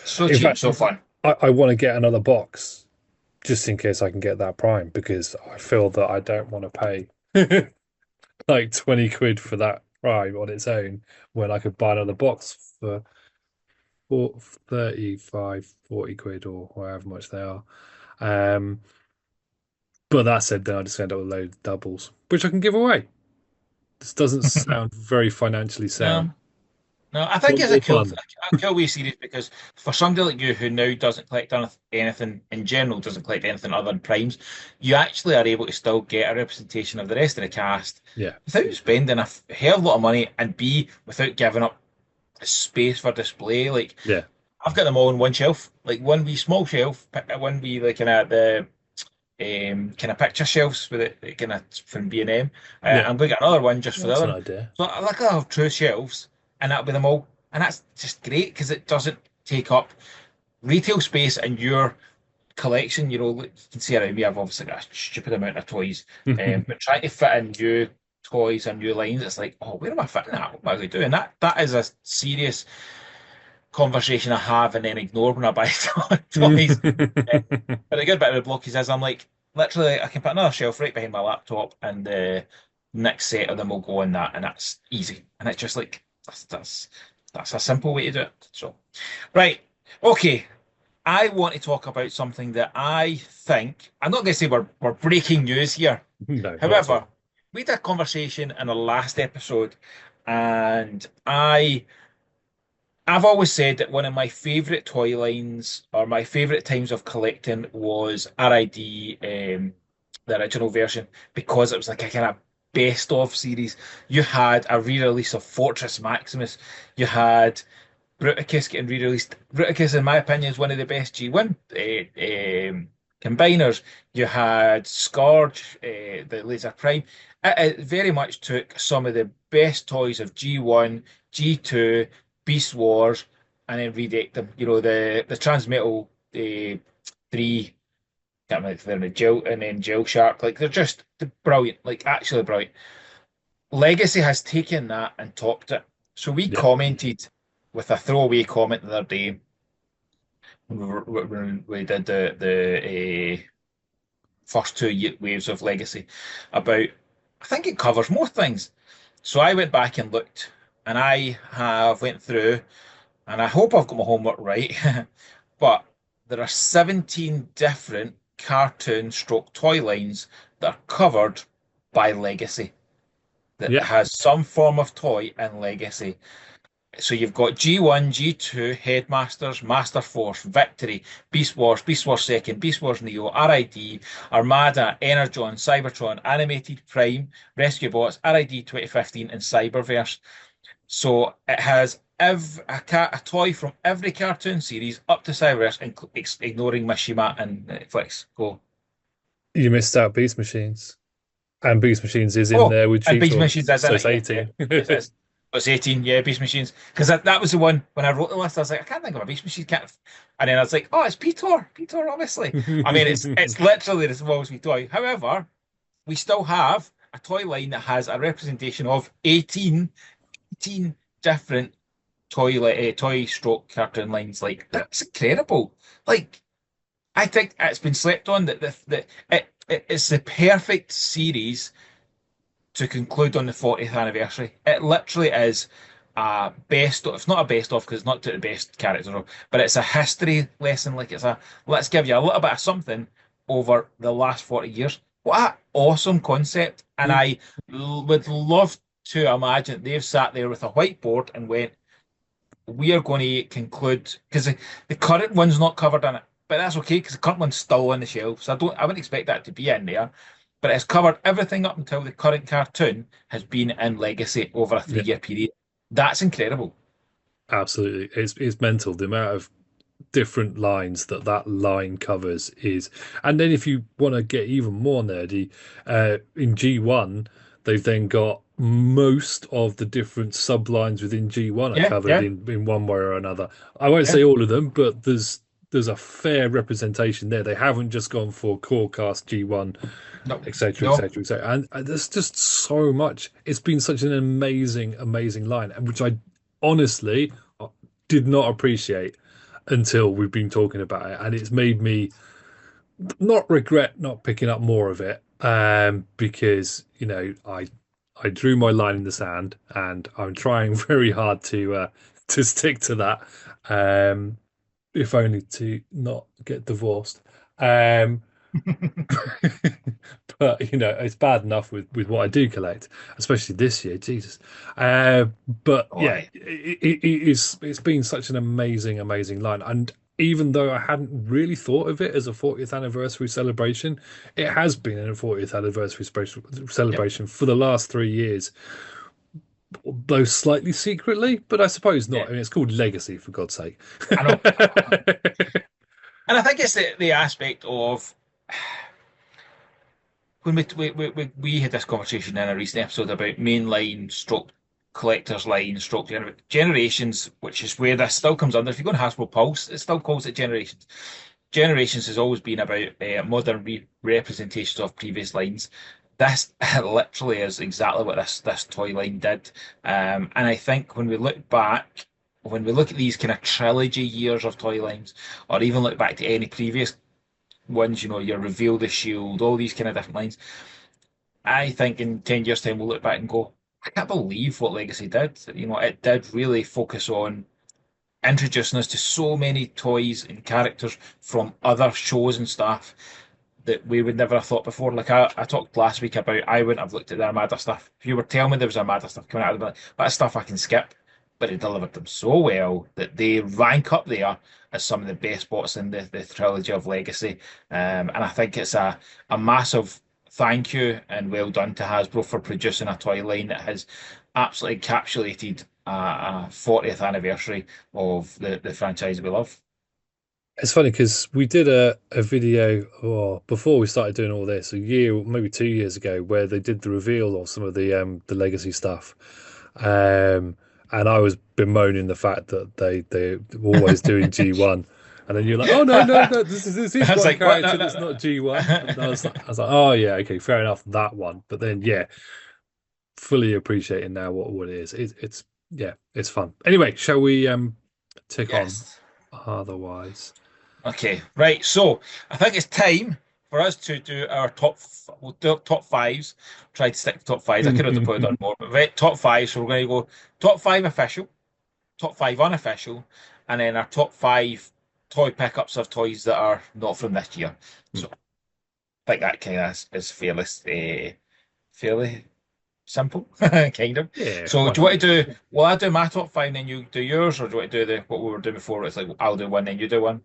So In cheap, fact, so fun. I want to get another box just in case I can get that Prime because I feel that I don't want to pay like 20 quid for that Prime on its own when I could buy another box for 35, 40 quid or however much they are. Um, but that said, then I just end up with a load of doubles, which I can give away. This doesn't sound very financially sound, No, no, I think but it's more fun. a cool wee series because for somebody like you who now doesn't collect anything in general, doesn't collect anything other than primes, you actually are able to still get a representation of the rest of the cast Yeah, without spending a hell of a lot of money and B, without giving up space for display. Like, yeah, I've got them all on one shelf, like one wee small shelf, one wee like kind of the kind of picture shelves with it kind of from B&M. yeah. I'm going to get another one just for the That's other an one. idea. So I like, I'll have two shelves and that'll be them all. And that's just great because it doesn't take up retail space in your collection. Like, you can see around me, I've obviously got a stupid amount of toys. But trying to fit in new toys and new lines, it's like, oh, where am I fitting that? What am I really doing? That is a serious conversation I have and then ignore when I buy toys. But the good bit of the block is I'm like, literally, I can put another shelf right behind my laptop, and the next set of them will go on that, and that's easy. And it's just like that's a simple way to do it. So, right, okay. I want to talk about something that I think I'm not going to say we're breaking news here. No, not at However, all. we had a conversation in the last episode, and I've always said that one of my favorite toy lines or my favorite times of collecting was RID, the original version, because it was like a kind of best of series. You had a re-release of Fortress Maximus. You had Bruticus getting re-released. Bruticus, in my opinion, is one of the best G1 combiners. You had Scourge, the Laser Prime. It very much took some of the best toys of G1, G2, Beast Wars, and then redecked them. The Transmetal three, can't remember if they're in a Gel and then Gel Shark. Like, they're just brilliant, like actually brilliant. Legacy has taken that and topped it. So we Yeah, commented with a throwaway comment the other day when we did the first two waves of Legacy about, I think it covers more things. So I went back and looked, and I have went through, and I hope I've got my homework right, but there are 17 different cartoon stroke toy lines that are covered by Legacy that yeah. has some form of toy in Legacy. So you've got G1, G2, Headmasters, Masterforce, Victory, Beast Wars Second, Beast Wars Neo, RID, Armada, Energon, Cybertron, Animated Prime, Rescue Bots, RID 2015, and Cyberverse. So it has a toy from every cartoon series up to Cyberverse, ignoring Mishima and Netflix. Go. You missed out Beast Machines. And Beast Machines is in Oh, there with and cheap Beast Machines toys. is So in it's it. Yeah, yeah. 18. It is. It's 18, yeah, Beast Machines. Because that was the one when I wrote the list, I was like, I can't think of a Beast Machine. Can't... And then I was like, oh, it's Peter. Peter, obviously. I mean, it's literally the smallest wee toy. However, we still have a toy line that has a representation of 18 different toy stroke cartoon lines. Like, that's incredible. Like, I think it's been slept on it's the perfect series to conclude on the 40th anniversary. It literally is a best of, it's not a best of because it's not to the best characters, but it's a history lesson. Like let's give you a little bit of something over the last 40 years. What an awesome concept. And would love to imagine they've sat there with a whiteboard and went, we are going to conclude, because the current one's not covered in it, but that's okay because the current one's still on the shelf. So I wouldn't expect that to be in there, but it's covered everything up until the current cartoon has been in Legacy over a Yeah, 3 year period. That's incredible. absolutely. It's mental. The amount of different lines that line covers is. And then if you want to get even more nerdy, in G1, they've then got most of the different sublines within G1 are Yeah, covered yeah, in one way or another. I won't yeah. say all of them, but there's a fair representation there. They haven't just gone for core cast G1, No, etc., no. etc., etc. And there's just so much. It's been such an amazing, amazing line, and which I honestly did not appreciate until we've been talking about it, and it's made me not regret not picking up more of it. Because I drew my line in the sand, and I'm trying very hard to stick to that. Um, if only to not get divorced. Um, but it's bad enough with what I do collect, especially this year. Jesus. But yeah, Boy. it's been such an amazing, amazing line. And even though I hadn't really thought of it as a 40th anniversary celebration, it has been a 40th anniversary Yep. celebration for the last 3 years, though slightly secretly, but I suppose Yeah. not. I mean, it's called Legacy, for God's sake. I know. And I think it's the aspect of when we had this conversation in a recent episode about mainline stroke collectors line stroke generations, which is where this still comes under. If you go on Hasbro Pulse, it still calls it generations. Generations has always been about modern representations of previous lines. This literally is exactly what this toy line did. And I think when we look back, when we look at these kind of trilogy years of toy lines, or even look back to any previous ones, your Reveal the Shield, all these kind of different lines. I think in 10 years' time, we'll look back and go, I can't believe what Legacy did. It did really focus on introducing us to so many toys and characters from other shows and stuff that we would never have thought before. Like I talked last week about I wouldn't have looked at the Armada stuff. If you were telling me there was Armada stuff coming out, I'd be like, that's stuff I can skip. But it delivered them so well that they rank up there as some of the best bots in the trilogy of Legacy. And I think it's a massive thank you and well done to Hasbro for producing a toy line that has absolutely encapsulated a 40th anniversary of the franchise we love. It's funny because we did a video before we started doing all this, a year, maybe 2 years ago, where they did the reveal of some of the legacy stuff. And I was bemoaning the fact that they were always doing G1. And then you're like, oh no, no, no, this is I was one like, what? No, character no, that's no. not G1. And I was like, oh yeah, okay, fair enough, that one. But then yeah, fully appreciating now what it is. It's yeah, it's fun. Anyway, shall we tick on Yes. otherwise? Okay, right. So I think it's time for us to do our we'll do top fives. Try to stick to top fives. I could have probably done more, but right, top five. So we're going to go top five official, top five unofficial, and then our top five toy pickups of toys that are not from this year. So I think that kind of is fairly, fairly. Simple, kind of. Yeah, So why do you not? want to do? Will I do my top five, then you do yours, or do you want to do the what we were doing before? It's like I'll do one, then you do one.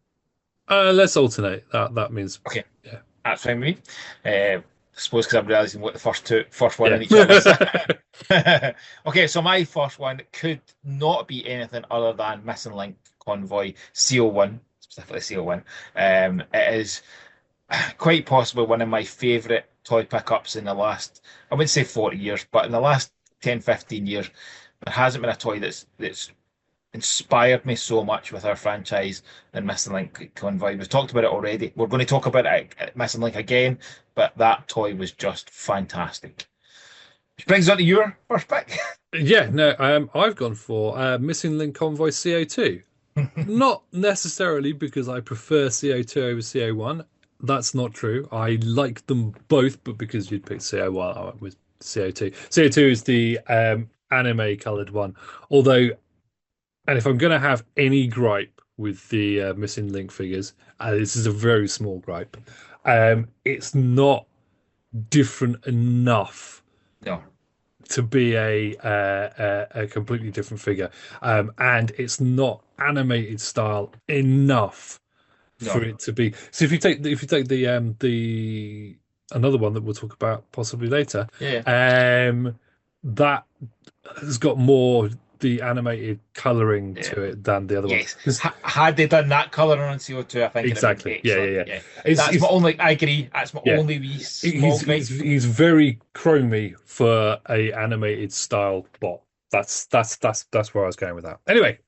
Let's alternate. That means Okay, yeah, that's fine with me. I suppose because I'm realizing what the first one yeah. in each of us. Okay, so my first one could not be anything other than Missing Link Convoy CO1, specifically CO1. It is quite possibly one of my favorite toy pickups in the last, I wouldn't say 40 years, but in the last 10, 15 years, there hasn't been a toy that's inspired me so much with our franchise than Missing Link Convoy. We've talked about it already. We're going to talk about it at Missing Link again, but that toy was just fantastic. Which brings us on to your first pick. Yeah, no, I've gone for Missing Link Convoy CO2. Not necessarily because I prefer CO2 over CO1. That's not true. I like them both, but because you'd picked CO1, I went with CO2. CO2 is the anime colored one. Although, and if I'm going to have any gripe with the Missing Link figures, this is a very small gripe. It's not different enough No, to be a completely different figure, and it's not animated style enough for no. it to be. So if you take the another one that we'll talk about possibly later, Yeah. that has got more the animated coloring Yeah. to it than the other one. Yes. 'Cause- Had they done that colour on CO2, I think it'd have been exactly, yeah, excellent. yeah, yeah. Yeah. It's, That's my it's only, I agree. That's my yeah. only wee small He's gripe. he's he's very chromy for a animated style bot. That's where I was going with that. Anyway,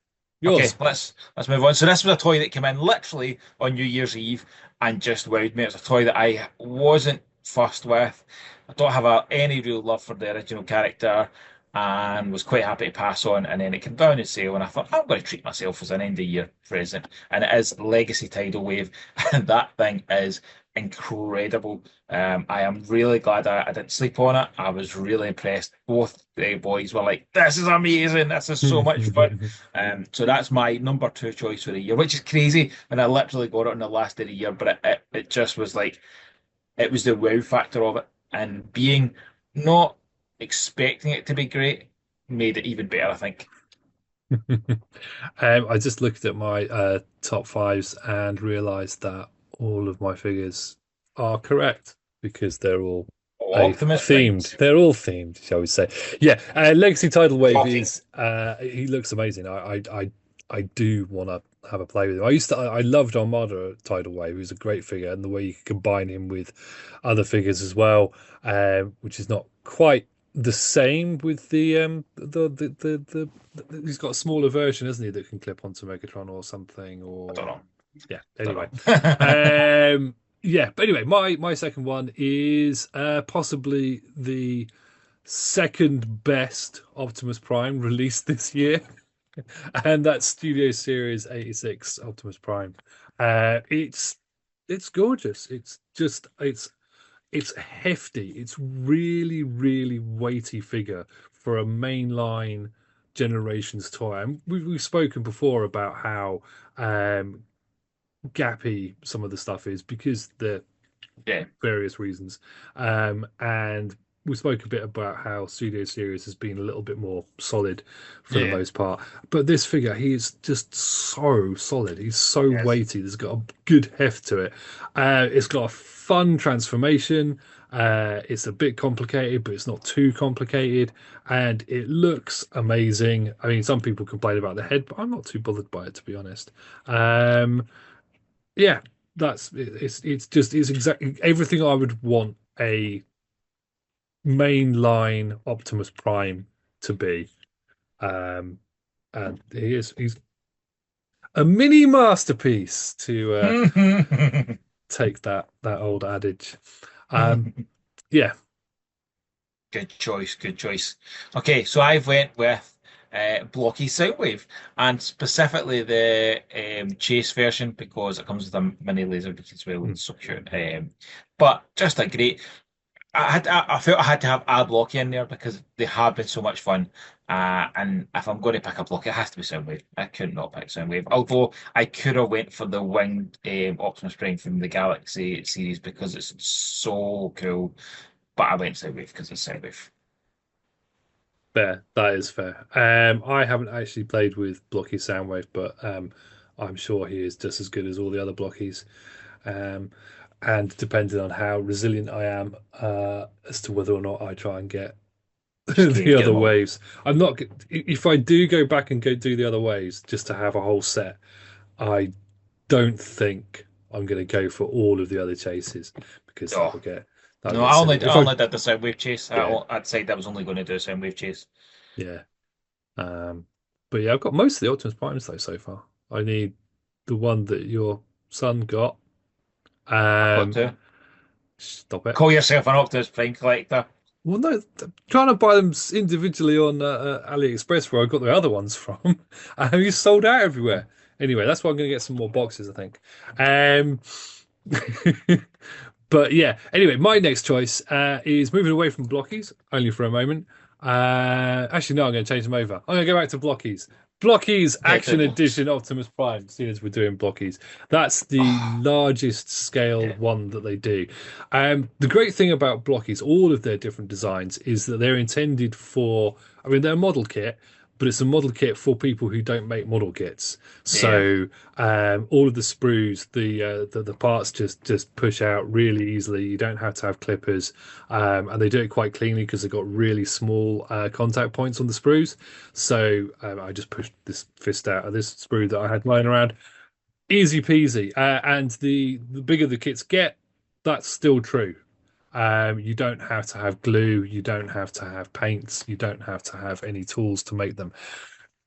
Okay, yours. let's move on. So this was a toy that came in literally on New Year's Eve and just wowed me. It's a toy that I wasn't fussed with. I don't have any real love for the original character and was quite happy to pass on. And then it came down in sale, and I thought I'm going to treat myself as an end of year present. And it is Legacy Tidal Wave, and that thing is incredible. I am really glad I didn't sleep on it. I was really impressed. Both the boys were like, "This is amazing! This is so much fun." So that's my number two choice for the year, which is crazy. And I literally got it on the last day of the year, but it just was like it was the wow factor of it, and being not expecting it to be great made it even better, I think. I just looked at my top fives and realized that all of my figures are correct because they're all Oh, a Optimus Prime. themed. They're all themed, shall we say? Yeah, Legacy Tidal Wave Shocking. is he looks amazing. I do want to have a play with him. I loved Armada Tidal Wave. He was a great figure, and the way you could combine him with other figures as well, which is not quite the same with the he's got a smaller version, isn't he, that can clip onto Megatron or something, I don't or know. yeah. Don't Anyway, know. yeah. But anyway, my second one is possibly the second best Optimus Prime released this year, and that's Studio Series 86 Optimus Prime. It's gorgeous. It's just it's hefty. It's really weighty figure for a mainline generations toy. And we've spoken before about how gappy some of the stuff is because the Yeah. various reasons. And we spoke a bit about how Studio Series has been a little bit more solid for the Yeah. most part. But this figure, he is just so solid. He's so Yes. weighty. There's got a good heft to it. It's got a fun transformation. It's a bit complicated, but it's not too complicated. And it looks amazing. I mean, some people complain about the head, but I'm not too bothered by it, to be honest. Yeah, it's exactly everything I would want a mainline Optimus Prime to be. Um, and he's a mini masterpiece to take that old adage. Yeah, Good choice, good choice. Okay, so I've went with blocky Soundwave, and specifically the chase version because it comes with a mini laser beam as well. Hmm. It's so cute. But just a great. I felt I had to have a blocky in there because they have been so much fun. And if I'm going to pick a block, it has to be Soundwave. I could not pick Soundwave. Although I could have went for the winged Optimus Prime from the Galaxy series because it's so cool. But I went Soundwave because it's Soundwave. Fair. That is fair. I haven't actually played with Blocky Soundwave, but I'm sure he is just as good as all the other Blockies. Um, and depending on how resilient I am, as to whether or not I try and get Just the get other them all. waves. I'm not. If I do go back and go do the other waves just to have a whole set, I don't think I'm going to go for all of the other chases because Oh. that'll No, get silly. I If I only did the Soundwave chase. yeah I'd say I was only going to do a Soundwave chase. yeah but yeah, I've got most of the Optimus Primes though so far. I need the one that your son got. I've got Um, to stop it. call yourself an Optimus Prime collector. Well, no, trying to buy them individually on AliExpress where I got the other ones from, and you sold out everywhere. Anyway, that's why I'm going to get some more boxes, I think. Um, but yeah, anyway, my next choice is moving away from blockies, only for a moment. Actually, no, I'm going to change them over. I'm going to go back to blockies. Blockies Action Edition Optimus Prime, seeing as we're doing blockies. That's the Oh, largest scale yeah, one that they do. The great thing about blockies, all of their different designs, is that they're intended for, I mean, they're a model kit, but it's a model kit for people who don't make model kits. yeah, So all of the sprues, the parts just push out really easily. You don't have to have clippers, and they do it quite cleanly because they've got really small contact points on the sprues. So I just pushed this fist out of this sprue that I had lying around, easy peasy. And the bigger the kits get, that's still true. You don't have to have glue, you don't have to have paints, you don't have to have any tools to make them.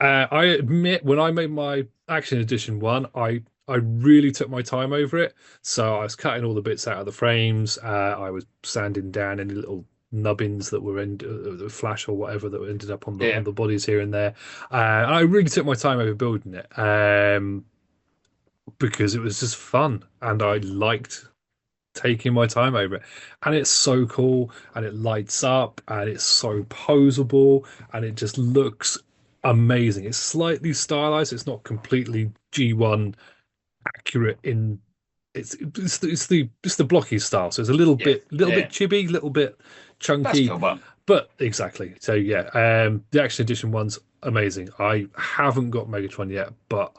I admit, when I made my Action Edition one, I really took my time over it. So I was cutting all the bits out of the frames. I was sanding down any little nubbins that were in flash or whatever that ended up on yeah. the bodies here and there. And I really took my time over building it. Because it was just fun and I liked taking my time over it. And it's so cool and it lights up and it's so posable and it just looks amazing. It's slightly stylized, it's not completely G1 accurate in it's the blocky style. So it's a Yeah, little bit yeah. chibi, little bit That's chunky, cool, but but exactly. So yeah, the Action Edition one's amazing. I haven't got Megatron yet, but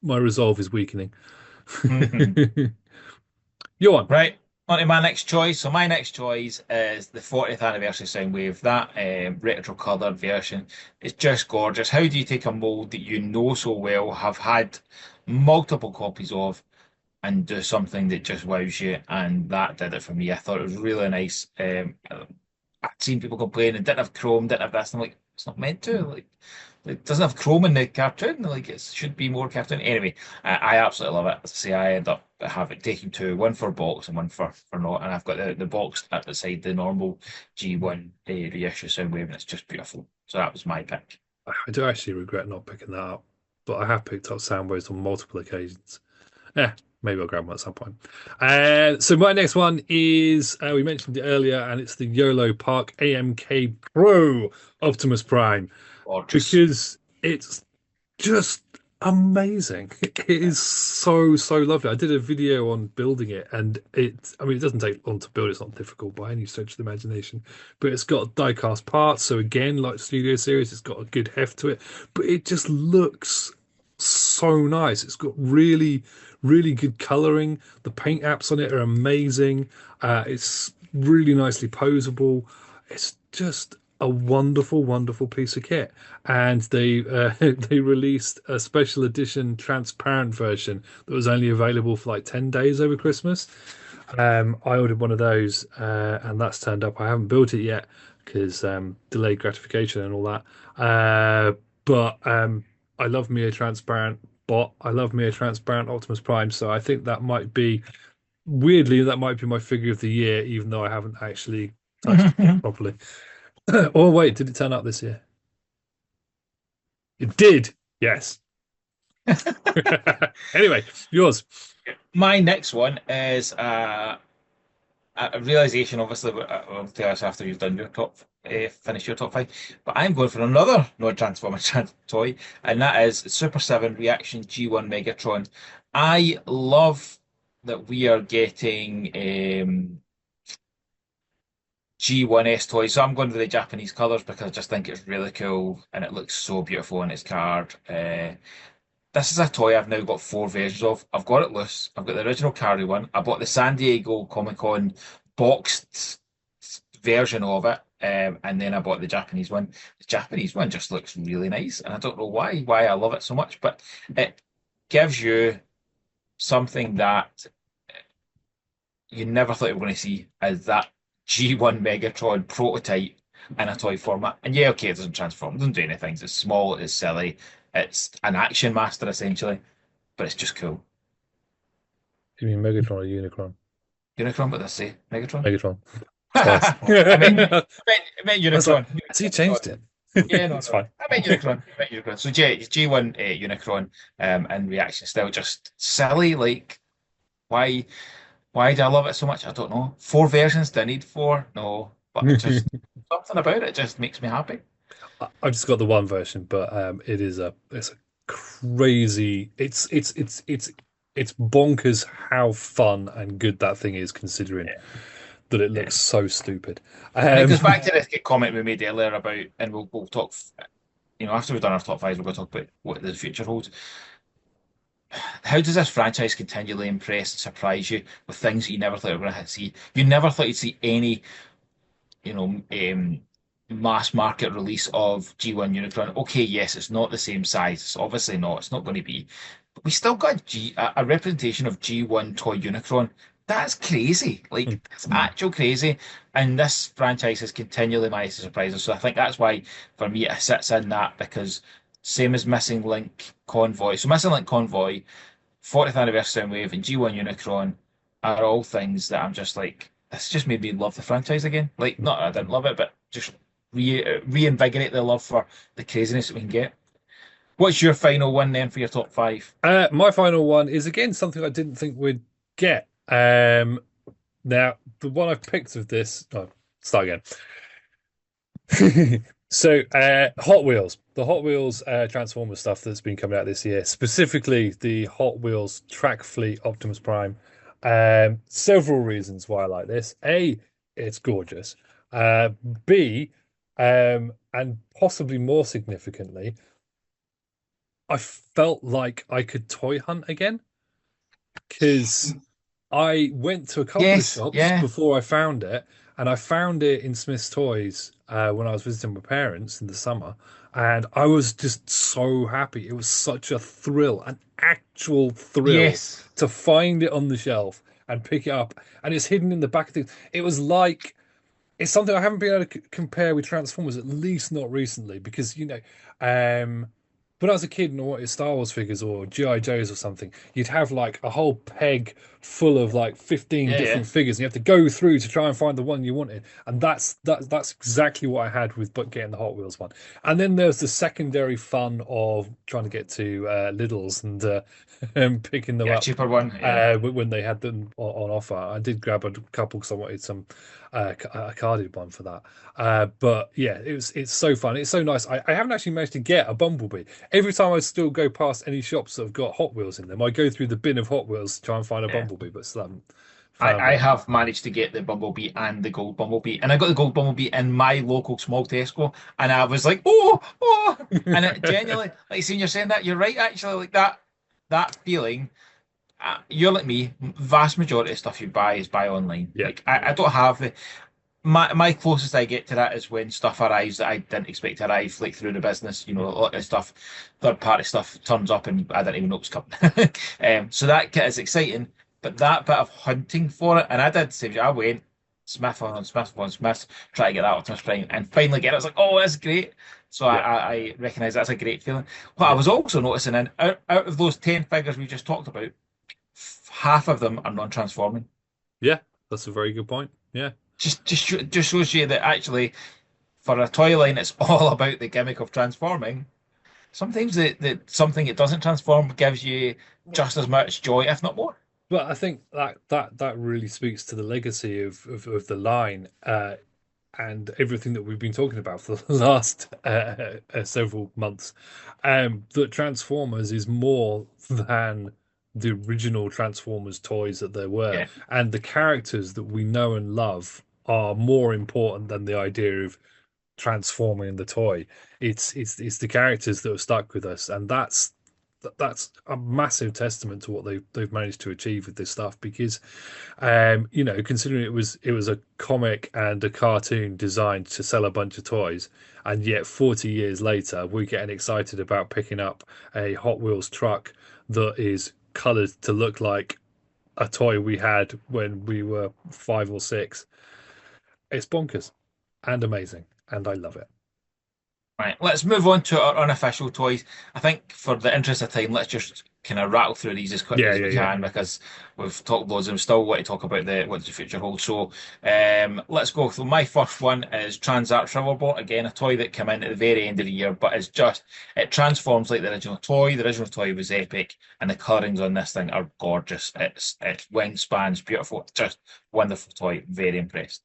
my resolve is weakening. mhm. You're on. Right. On to my next choice. So my next choice is the 40th anniversary Soundwave. That retro colored version is just gorgeous. How do you take a mold that you know so well, have had multiple copies of, and do something that just wows you? And that did it for me. I thought it was really nice. I'd seen people complain it didn't have chrome, didn't have this. And I'm like, it's not meant to. Like, it doesn't have chrome in the cartoon. Like, it should be more cartoon. Anyway, I absolutely love it. As I say, I end up having taking two, one for box and one for not. And I've got the box at the side, the normal G1 reissue Soundwave, and it's just beautiful. So that was my pick. I do actually regret not picking that up, but I have picked up Soundwaves on multiple occasions. Yeah, maybe I'll grab one at some point. So my next one is we mentioned it earlier, and it's the YOLO Park AMK Pro Optimus Prime Gorgeous. because it's just amazing. It is so lovely. I did a video on building it, and I mean, it doesn't take long to build. It's not difficult by any stretch of the imagination, but it's got die-cast parts. So again, like Studio Series, it's got a good heft to it, but it just looks so nice. It's got really good coloring. The paint apps on it are amazing. It's really nicely posable. It's just a wonderful piece of kit. And they they released a special edition transparent version that was only available for like 10 days over Christmas. I ordered one of those, and that's turned up. I haven't built it yet because delayed gratification and all that. But I love me a transparent bot. I love me a transparent Optimus Prime. So I think that might be weirdly that might be my figure of the year, even though I haven't actually touched it properly. Oh wait, did it turn up this year? It did. Yes. Anyway, yours. My next one is a realization, obviously, I'll tell us after you've done your top, finish your top five. But I'm going for another non-Transformer toy, and that is Super 7 Reaction G1 Megatron. I love that we are getting G1S toy. So I'm going with the Japanese colors because I just think it's really cool and it looks so beautiful on its card. This is a toy I've now got four versions of. I've got it loose. I've got the original carry one. I bought the San Diego Comic Con boxed version of it. And then I bought the Japanese one. The Japanese one just looks really nice, and I don't know why I love it so much, but it gives you something that you never thought you were going to see as that G1 Megatron prototype in a toy format. And yeah, okay, it doesn't transform, it doesn't do anything. It's small, it's silly, it's an action master essentially, but it's just cool. You mean Megatron or Unicron? Unicron, what did I say? Megatron? Megatron. Close. I meant I was like, Unicron. has he changed it? Yeah, no, It's no. fine. I meant Unicron. I meant Unicron. So G1 Unicron and reaction style just silly. Like, why? Why do I love it so much? I don't know. Four versions? Do I need four? No. But just something about it just makes me happy. I've just got the one version, but it's a crazy. It's bonkers how fun and good that thing is, considering Yeah. that it Yeah. looks so stupid. And it goes back to the comment we made earlier about, and we'll talk, after we've done our top five, we're going to talk about what the future holds. How does this franchise continually impress and surprise you with things that you never thought you were going to see? You never thought you'd see any, you know, mass market release of G1 Unicron. Okay, yes, it's not the same size. It's obviously not. It's not going to be. But we still got a representation of G1 toy Unicron. That's crazy. Like, that's actual crazy. And this franchise has continually managed to surprise us. So I think that's why, for me, it sits in that because same as Missing Link Convoy. So Missing Link Convoy, 40th anniversary Soundwave, and G1 Unicron are all things that I'm just like, this just made me love the franchise again. Like, not I didn't love it, but just reinvigorate the love for the craziness that we can get. What's your final one then for your top five? My final one is again something I didn't think we'd get. Now the one I've picked of this. Oh, start again. So, Hot Wheels, the Hot Wheels Transformer stuff that's been coming out this year, specifically the Hot Wheels Track Fleet Optimus Prime. Several reasons why I like this. A, it's gorgeous. Uh, B, and possibly more significantly, I felt like I could toy hunt again because I went to a couple of Yes, shops yeah. before I found it, and I found it in Smith's Toys when I was visiting my parents in the summer, and I was just so happy. It was such a thrill, an actual thrill Yes. to find it on the shelf and pick it up, and it's hidden in the back of things. It was like it's something I haven't been able to compare with Transformers, at least not recently, because when I was a kid and I wanted Star Wars figures or GI Joes or something, you'd have like a whole peg full of like 15 Yeah, yeah. different figures, and you have to go through to try and find the one you wanted. And that's exactly what I had with but getting the Hot Wheels one. And then there's the secondary fun of trying to get to Lidl's and picking them Yeah, up cheaper one. Yeah. when they had them on offer. I did grab a couple because I wanted some a carded one for that. But yeah, it's so fun. It's so nice. I haven't actually managed to get a Bumblebee. Every time I still go past any shops that have got Hot Wheels in them, I go through the bin of Hot Wheels to try and find a Yeah. Bumblebee, but still haven't found I one. have managed to get the Bumblebee and the Gold Bumblebee, and I got the Gold Bumblebee in my local small Tesco, and I was like, oh, and it genuinely, like, seeing you're saying that, you're right, actually, like that feeling. You're like me. Vast majority of stuff you buy is buy online. Yeah, Like I don't have the my closest I get to that is when stuff arrives that I didn't expect to arrive, like through the business. A lot of stuff, third party stuff turns up and I didn't even know it was coming. So that kit is exciting, but that bit of hunting for it, and I did say I went Smith, try to get that Optimus Prime, and finally get it. I was like, oh, that's great. So yeah, I recognise that's a great feeling. What I yeah, was also noticing, and out of those 10 figures we just talked about, half of them are non-transforming. yeah. That's a very good point. Yeah. Just shows you that actually, for a toy line, it's all about the gimmick of transforming. Sometimes that something that doesn't transform gives you just as much joy, if not more. But I think that really speaks to the legacy of the line and everything that we've been talking about for the last several months. That Transformers is more than the original Transformers toys that there were, Yeah, and the characters that we know and love are more important than the idea of transforming the toy. It's the characters that have stuck with us, and that's a massive testament to what they've managed to achieve with this stuff. Because, considering it was a comic and a cartoon designed to sell a bunch of toys, and yet 40 years later we're getting excited about picking up a Hot Wheels truck that is coloured to look like a toy we had when we were 5 or 6. It's bonkers and amazing, and I love it. Right, let's move on to our unofficial toys. I think for the interest of time, let's just kind of rattle through these as quickly Yeah, as yeah, we yeah. can because we've talked loads and we still want to talk about the what the future holds. So let's go. So my first one is Transart Riverboat. Again, a toy that came in at the very end of the year, but it transforms like the original toy. The original toy was epic, and the colorings on this thing are gorgeous. Its wingspan's beautiful. Just wonderful toy. Very impressed.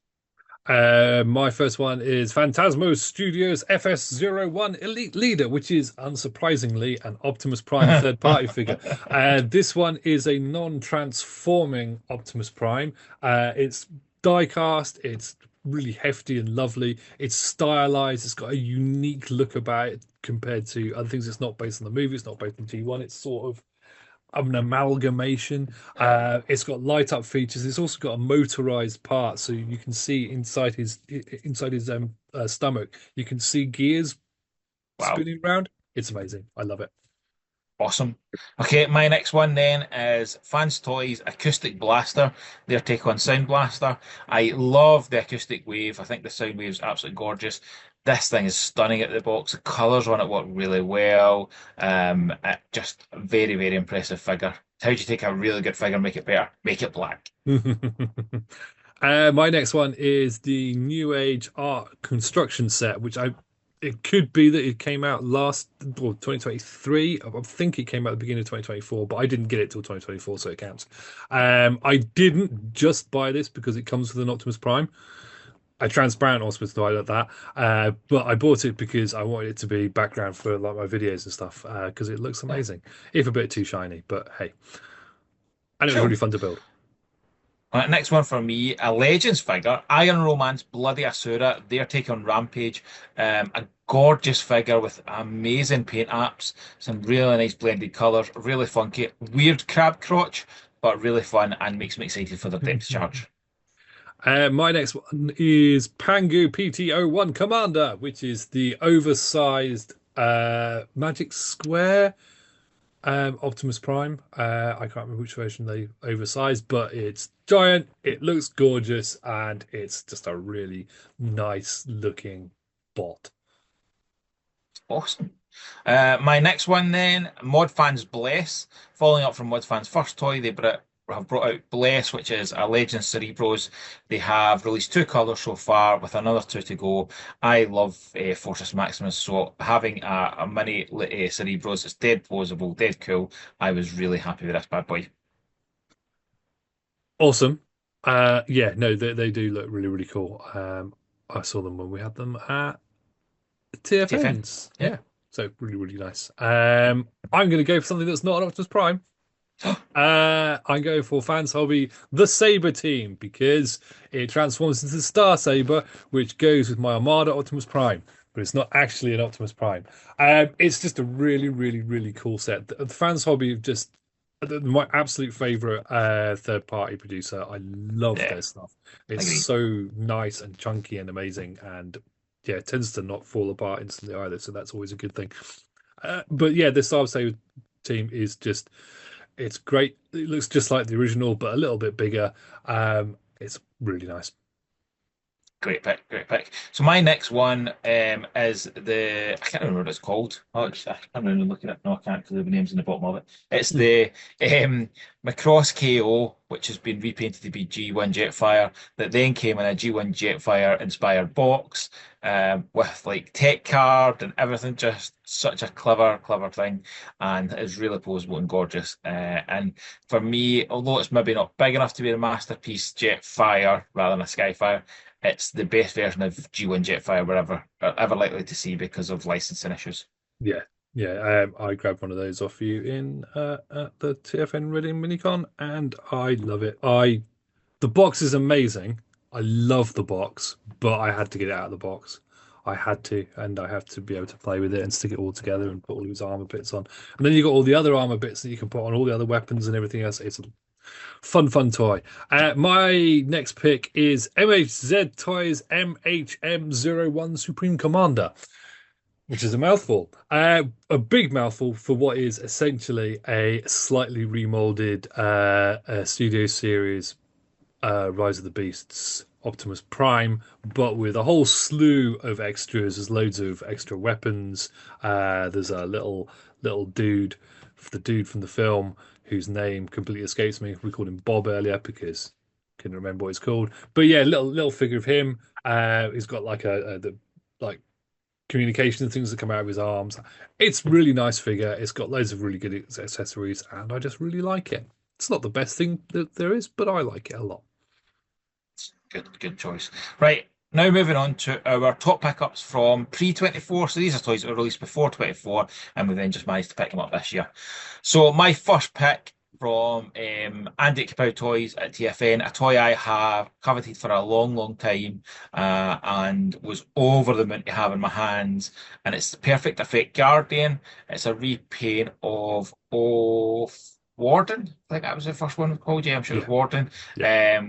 My first one is Phantasmo Studios FS01 Elite Leader, which is unsurprisingly an Optimus Prime third party figure. This one is a non-transforming Optimus Prime. It's die cast, it's really hefty and lovely. It's stylized, it's got a unique look about it compared to other things. It's not based on the movie, it's not based on G1, it's sort of an amalgamation. It's got light up features. It's also got a motorized part, so you can see inside his stomach. You can see gears Wow. spinning around. It's amazing. I love it. Awesome. Okay, my next one then is Fans Toys Acoustic Blaster, their take on Sound Blaster. I love the acoustic wave. I think the sound wave's absolutely gorgeous. This thing is stunning at the box. The colours on it work really well. Just a very, very impressive figure. How do you take a really good figure and make it better? Make it black. My next one is the New Age Art Construction set, which it could be that it came out last, well, 2023. I think it came out at the beginning of 2024, but I didn't get it till 2024, so it counts. I didn't just buy this because it comes with an Optimus Prime, a transparent Optimus Prime at that. But I bought it because I wanted it to be background for like my videos and stuff, because it looks Yeah. amazing, if a bit too shiny. But hey, and it was really Cool. fun to build. Next one for me, a Legends figure, Iron Romance Bloody Asura, their take on Rampage. A gorgeous figure with amazing paint apps, some really nice blended colours, really funky, weird crab crotch, but really fun and makes me excited for the depth charge. My next one is Pangu PT-01 Commander, which is the oversized Magic Square Optimus Prime. I can't remember which version they oversized, but it's giant, it looks gorgeous, and it's just a really nice looking bot. Awesome. My next one then, Mod Fans Bless. Following up from Mod Fans' first toy, have brought out Bless, which is a Legends Cerebros. They have released 2 colours so far, with another 2 to go. I love Fortress Maximus, so having a mini Cerebros that's dead posable, dead cool. I was really happy with this bad boy. Awesome. Yeah, no, they do look really, really cool. I saw them when we had them at TFN. TFNs. Yep. Yeah. So really, really nice. I'm going to go for something that's not an Optimus Prime. I'm going for Fans Hobby, the Saber Team, because it transforms into the Star Saber, which goes with my Armada Optimus Prime, but it's not actually an Optimus Prime. It's just a really, really, really cool set. The Fans Hobby have just my absolute favorite third party producer. I love Yeah, their stuff. It's agree. so nice and chunky and amazing, and yeah, it tends to not fall apart instantly either. So that's always a good thing. But yeah, the Star Saber team is just it's great. It looks just like the original, but a little bit bigger. It's really nice. Great pick, great pick. So my next one is I can't remember what it's called. Oh, I'm really looking at it. No, I can't because the name's in the bottom of it. It's the Macross KO, which has been repainted to be G1 Jetfire, that then came in a G1 Jetfire inspired box with like tech card and everything. Just such a clever, clever thing, and it's really posable and gorgeous. And for me, although it's maybe not big enough to be a masterpiece Jetfire rather than a Skyfire, it's the best version of G1 Jetfire ever likely to see because of licensing issues. Yeah, yeah. I grabbed one of those off you in at the TFN Reading Minicon, and I love it. The box is amazing. I love the box, but I had to get it out of the box. I had to, and I have to be able to play with it and stick it all together and put all his armor bits on. And then you got all the other armor bits that you can put on all the other weapons and everything else. It's a fun, fun toy. My next pick is MHZ Toys MHM01 Supreme Commander, which is a mouthful. A big mouthful for what is essentially a slightly remolded Studio Series Rise of the Beasts Optimus Prime, but with a whole slew of extras. There's loads of extra weapons. There's a little dude, the dude from the film whose name completely escapes me. We called him Bob earlier because I couldn't remember what he's called. But yeah, little figure of him. He's got like the like communication things that come out of his arms. It's really nice figure. It's got loads of really good accessories, and I just really like it. It's not the best thing that there is, but I like it a lot. Good choice. Right. Now moving on to our top pickups from pre-24. So these are toys that were released before 24, and we then just managed to pick them up this year. So my first pick from Andy Kapow Toys at TFN, a toy I have coveted for a long, long time, and was over the moon to have in my hands. And it's the Perfect Effect Guardian. It's a repaint of Warden. I think that was the first one called. Yeah, I'm sure it was Warden,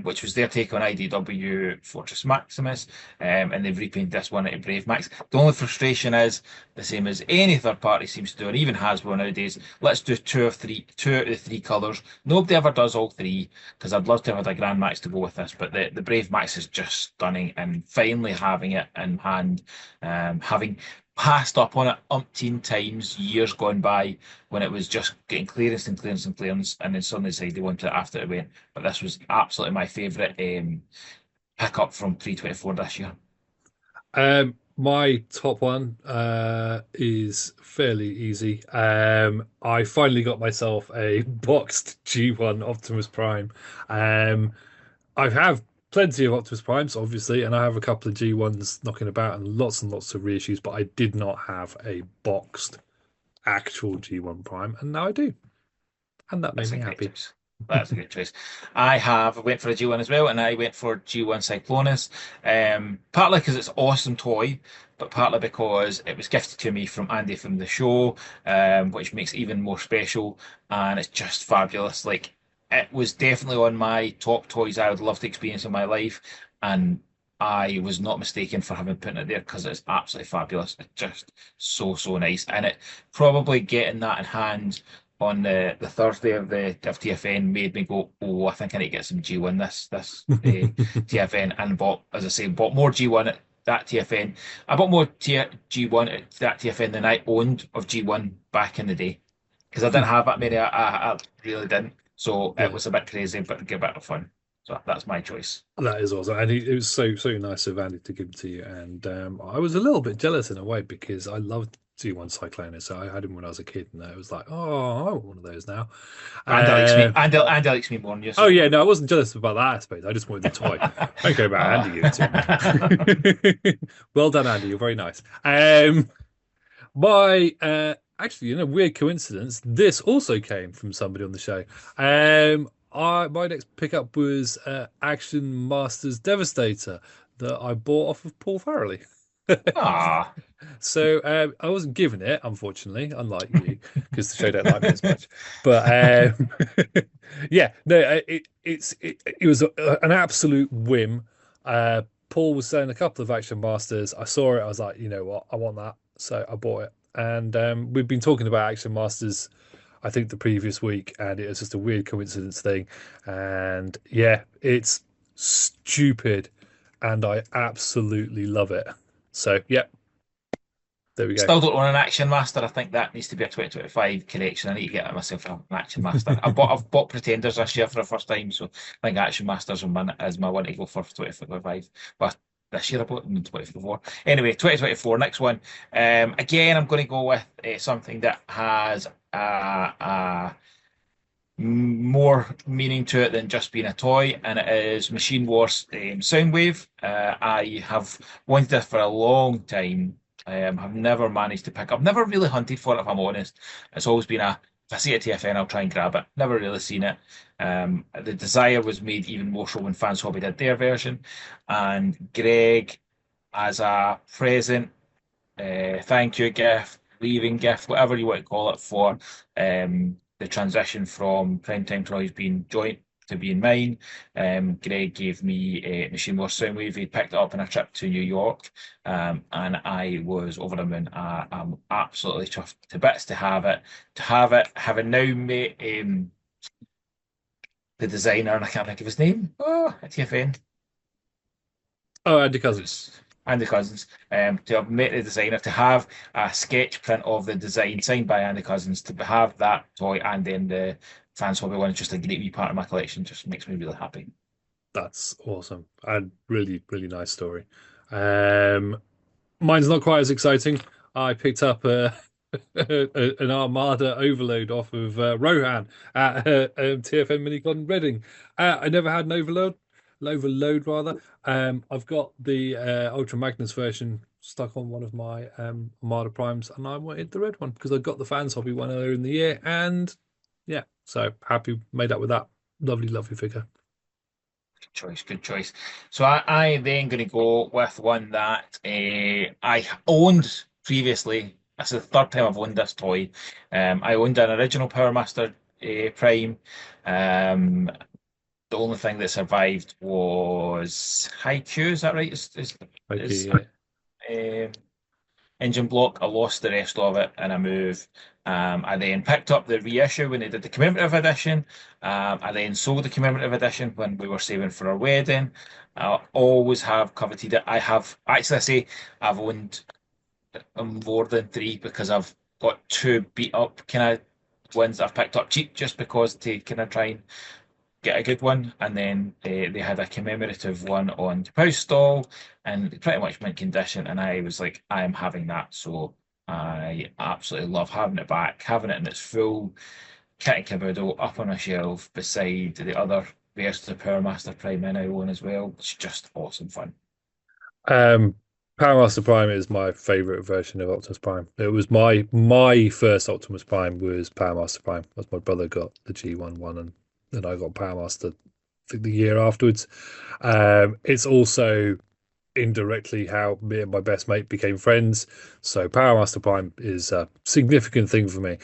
which was their take on IDW Fortress Maximus, and they've repainted this one into Brave Max. The only frustration is the same as any third party seems to do, and even Hasbro nowadays. Let's do two of the three colours. Nobody ever does all three because I'd love to have had a Grand Max to go with this, but the Brave Max is just stunning, and finally having it in hand, having passed up on it umpteen times, years gone by, when it was just getting clearance and clearance and clearance, and then suddenly decided they wanted it after it went. But this was absolutely my favourite pickup from 324 this year. My top one is fairly easy. I finally got myself a boxed G1 Optimus Prime. I have plenty of Optimus Primes, obviously, and I have a couple of G1s knocking about and lots of reissues, but I did not have a boxed actual G1 Prime, and now I do. And that made me happy. Choice. That's a good choice. Went for a G1 as well, and I went for G1 Cyclonus. Partly because it's an awesome toy, but partly because it was gifted to me from Andy from the show, which makes it even more special, and it's just fabulous. Like, it was definitely on my top toys I would love to experience in my life, and I was not mistaken for having put it there because it's absolutely fabulous. It's just so nice, and it probably getting that in hand on the Thursday of TFN made me go, oh, I think I need to get some G1 this TFN, and bought, as I say, bought more G1 at that TFN. I bought more G1 at that TFN than I owned of G1 back in the day because I didn't have that many. I really didn't. So it was a bit crazy, but a bit of fun. So that's my choice. That is awesome, and it was so nice of Andy to give it to you. And I was a little bit jealous in a way because I loved G1 Cyclonus, so I had him when I was a kid, and I was like, oh, I want one of those now. Andy likes me more than you. Oh yeah, no, I wasn't jealous about that aspect. I just wanted the toy. Okay, about Andy gave it to me. Well done, Andy. You're very nice. Actually, weird coincidence. This also came from somebody on the show. My next pickup was Action Masters Devastator that I bought off of Paul Farrelly. So I wasn't given it, unfortunately, unlike you, because the show don't like me as much. But yeah, no, it was an absolute whim. Paul was selling a couple of Action Masters. I saw it. I was like, you know what, I want that, so I bought it. And we've been talking about Action Masters, I think, the previous week, and it was just a weird coincidence thing. And yeah, it's stupid, and I absolutely love it. So yeah, there we go. Still don't own an Action Master. I think that needs to be a 2025 collection. I need to get myself an Action Master. I've bought Pretenders this year for the first time, so I think Action Masters is my one to go for 2025. But this year I bought them in 2024. Anyway, 2024, next one. Again, I'm going to go with something that has more meaning to it than just being a toy, and it is Machine Wars Soundwave. I have wanted this for a long time. I've never managed to pick up, never really hunted for it, if I'm honest. It's always been a If I see a TFN, I'll try and grab it. Never really seen it. The Desire was made even more so when Fans Hobby did their version. And Greg, as a present, thank you gift, leaving gift, whatever you want to call it, for the transition from Primetime Toys being joint to being mine. Greg gave me a Machine Wars Soundwave. He picked it up on a trip to New York, and I was over the moon. I'm absolutely chuffed to bits to have it. To have it, having now met the designer, and I can't think of his name. Oh, at TFN. Oh, Andy Cousins. Andy Cousins, to have met the designer, to have a sketch print of the design signed by Andy Cousins, to have that toy, and then the Fans Hobby one is just a great wee part of my collection. Just makes me really happy. That's awesome and really, really nice story. Um, Mine's not quite as exciting. I picked up an Armada overload off of Rohan at TFN Minicon Reading. I never had an overload rather. I've got the Ultra Magnus version stuck on one of my Armada Primes, and I wanted the red one because I got the Fans Hobby one earlier in the year, and yeah, so happy made up with that lovely, lovely figure. Good choice, good choice. So I then going to go with one that I owned previously. This is the third time I've owned this toy. I owned an original Power Master Prime. Um, the only thing that survived was Haikyuu, is that right? Is Okay, engine block. I lost the rest of it in a move. I then picked up the reissue when they did the commemorative edition. I then sold the commemorative edition when we were saving for our wedding. I always have coveted it. I have actually, I say I've owned more than three because I've got two beat up kind of ones that I've picked up cheap just because to kind of try and get a good one, and then they had a commemorative one on the post stall and pretty much mint condition, and I was like, I am having that. So I absolutely love having it back, having it in its full kit and caboodle up on a shelf beside the other versions of Power Master Prime I now own as well. It's just awesome fun. Um, Power Master Prime is my favorite version of Optimus Prime. It was my first Optimus Prime was Power Master Prime. As my brother got the G1 one, and then I got Power Master, I think the year afterwards. It's also indirectly how me and my best mate became friends. So Power Master Prime is a significant thing for me.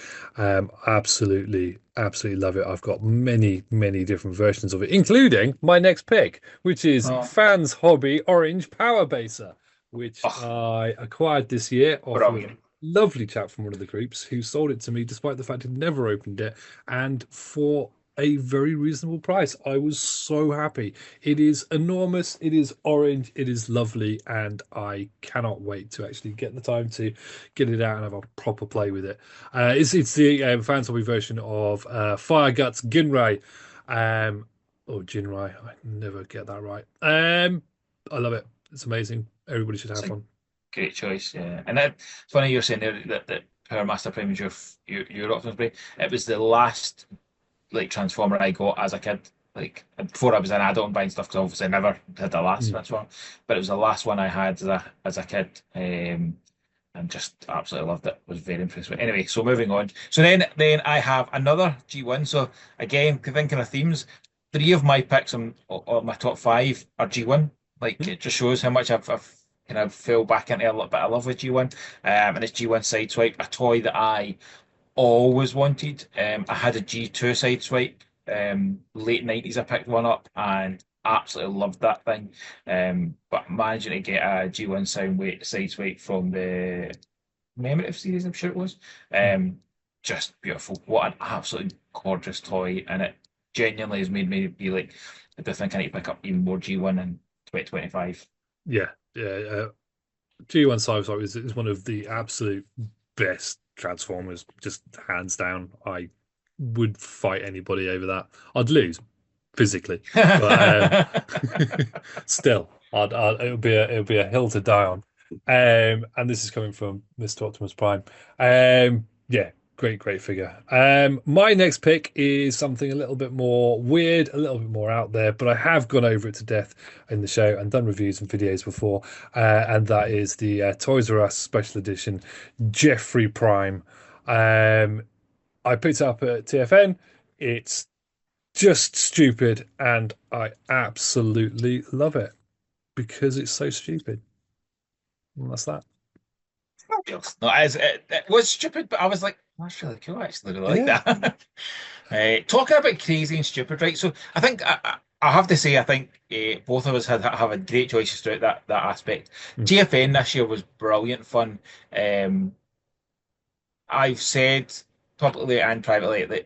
Absolutely, absolutely love it. I've got many, many different versions of it, including my next pick, which is Oh, Fans Hobby Orange Power Baser, which oh, I acquired this year off of a brilliant. lovely chap from one of the groups who sold it to me despite the fact he'd never opened it, and for a very reasonable price. I was so happy. It is enormous, it is orange, it is lovely, and I cannot wait to actually get the time to get it out and have a proper play with it. It's the Fans Hobby version of Fire Guts Ginrai, or Jinrai. I never get that right. I love it. It's amazing. Everybody should It's have a one. great choice, yeah. And it's funny you're saying there that Power Master Prime is your Optimus Prime. It was the last like Transformer I got as a kid. Like before I was an adult and buying stuff, because obviously I never had the last Mm. Transformer, but it was the last one I had as a kid, and just absolutely loved it. Was very impressed with it. Anyway, so moving on. So then I have another G1. So again, thinking of themes, three of my picks on my top five are G1. Like Mm. it just shows how much I've kind of fell back into a little bit of love with G1. And it's G1 Sideswipe, a toy that I always wanted. I had a G2 Sideswipe. Late 90s, I picked one up and absolutely loved that thing. But managing to get a G1 Sideswipe from the commemorative series, I'm sure it was, Mm. just beautiful. What an absolutely gorgeous toy. And it genuinely has made me be like, I do think I need to pick up even more G1 in 2025. Yeah, yeah. G1 Cybertron is one of the absolute best Transformers, just hands down. I would fight anybody over that. I'd lose physically, but still, it would be a hill to die on. And this is coming from Mr. Optimus Prime. Yeah, great, great figure. My next pick is something a little bit more weird, a little bit more out there, but I have gone over it to death in the show and done reviews and videos before, and that is the Toys R Us Special Edition Jeffrey Prime. Um, I picked it up at TFN. It's just stupid, and I absolutely love it because it's so stupid. And that's that. Fabulous. No, it was stupid, but I was like, that's really cool. I actually really like Yeah. that. Talking about crazy and stupid, right? So I think I have to say, I think both of us have had great choices throughout that aspect. Mm. TFN this year was brilliant fun. Um, I've said publicly and privately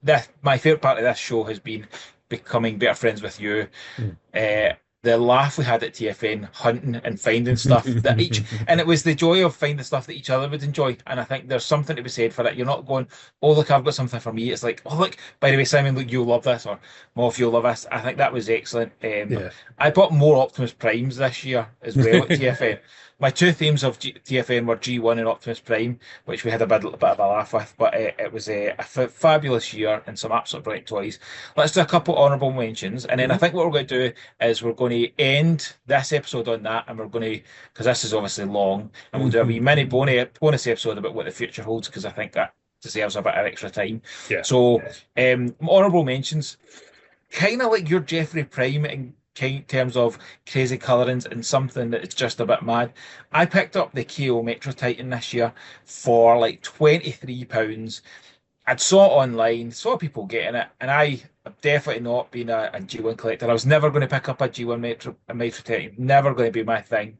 that my favorite part of this show has been becoming better friends with you. Mm. uh, the laugh we had at TFN hunting and finding stuff that each, and it was the joy of finding stuff that each other would enjoy. And I think there's something to be said for it. You're not going, oh, look, I've got something for me. It's like, oh, look, by the way, Simon, look, you'll love this, or Moff, you'll love this. I think that was excellent. Yeah. I bought more Optimus Primes this year as well at TFN. My two themes of TFN were G1 and Optimus Prime, which we had a bit of a laugh with, but it was a fabulous year and some absolute brilliant toys. Let's do a couple honourable mentions, and then I Mhm. think what we're going to do is we're going to end this episode on that, and we're going to, because this is obviously long, and we'll do a wee mini bonus episode about what the future holds, because I think that deserves a bit of extra time. Yeah. So, honourable mentions, kind of like your Jeffrey Prime in terms of crazy colorings and something that is just a bit mad. I picked up the KO Metro Titan this year for like £23. I'd saw it online, saw people getting it, and I have definitely not been a G1 collector. I was never going to pick up a G1 Metro Titan, never going to be my thing.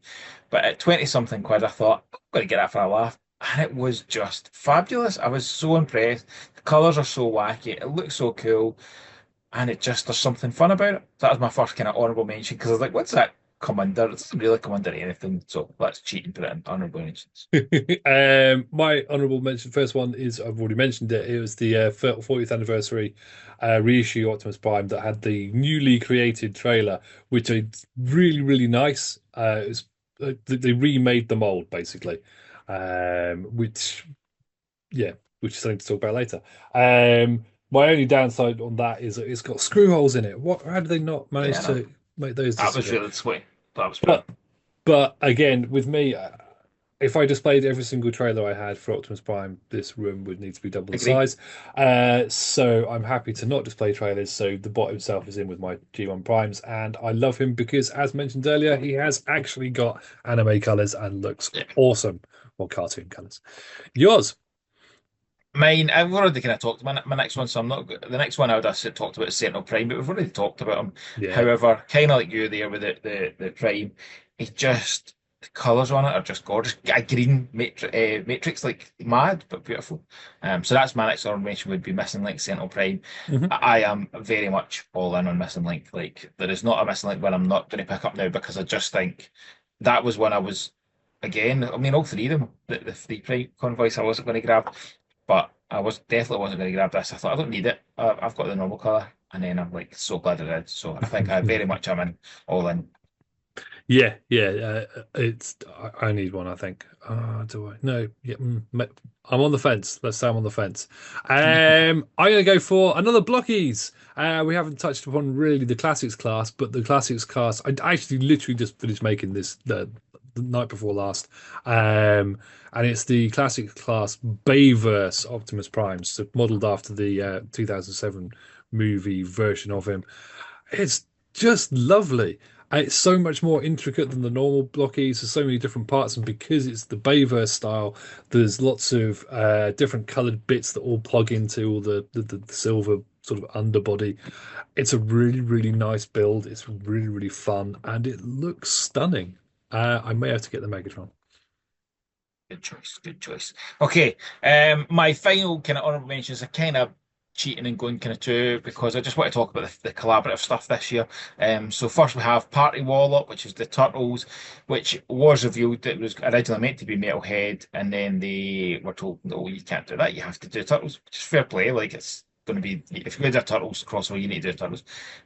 But at 20 something quid, I thought, I'm going to get that for a laugh. And it was just fabulous. I was so impressed. The colours are so wacky. It looks so cool. And it just, there's something fun about it. That was my first kind of honourable mention because I was like, what's that come under? It doesn't really come under anything. So let's cheat and put it in honourable mentions. My honourable mention, first one is I've already mentioned it. It was the 40th anniversary reissue Optimus Prime that had the newly created trailer, which is really, really nice. They remade the mold basically, which yeah, which is something to talk about later. My only downside on that is that it's got screw holes in it. What? How did they not Yeah, manage no, to make those that was disappear? really sweet. That was But brilliant. but again, with me, if I displayed every single trailer I had for Optimus Prime, this room would need to be double the Agree. size. So I'm happy to not display trailers. So the bot himself is in with my G1 Primes, and I love him because, as mentioned earlier, he has actually got anime colors and looks Yeah. awesome, or cartoon colors. Yours? Mine, I've already kind of talked my next one, so I'm not. The next one I would have talked about is Sentinel Prime, but we've already talked about him. Yeah. However, kind of like you there with the Prime, it just the colours on it are just gorgeous. A green matrix, like mad but beautiful. So that's my next honorable mention would be Missing Link Sentinel Prime. Mhm. I am very much all in on Missing Link. Like there is not a Missing Link one I'm not going to pick up now because I just think that was when I was. Again, I mean, all three of them, the three Prime convoys, I wasn't going to grab. But I was definitely wasn't going to grab this. I thought I don't need it. I've got the normal color, and then I'm like so glad I did. So I think I very much am in all in. Yeah, yeah. It's I need one. I think. Do I? No. Yeah. I'm on the fence. Let's say I'm on the fence. I'm gonna go for another Blockies. We haven't touched upon really the classics class, but the classics class. I actually literally just finished making this the night before last, and it's the classics class Bayverse Optimus Prime, so modelled after the 2007 movie version of him. It's just lovely. It's so much more intricate than the normal blockies. There's so many different parts, and because it's the Bayverse style, there's lots of different coloured bits that all plug into all the silver sort of underbody. It's a really, really nice build. It's really, really fun, and it looks stunning. I may have to get the Megatron. Good choice. Good choice. Okay. My final kind of honorable mentions are kind of cheating and going kind of too because I just want to talk about the collaborative stuff this year. So first we have Party Wallop, which is the Turtles, which was revealed that it was originally meant to be Metalhead, and then they were told, no, you can't do that. You have to do Turtles, which is fair play. Like it's going to be if you're going to do Turtles crossover, you need to do Turtles.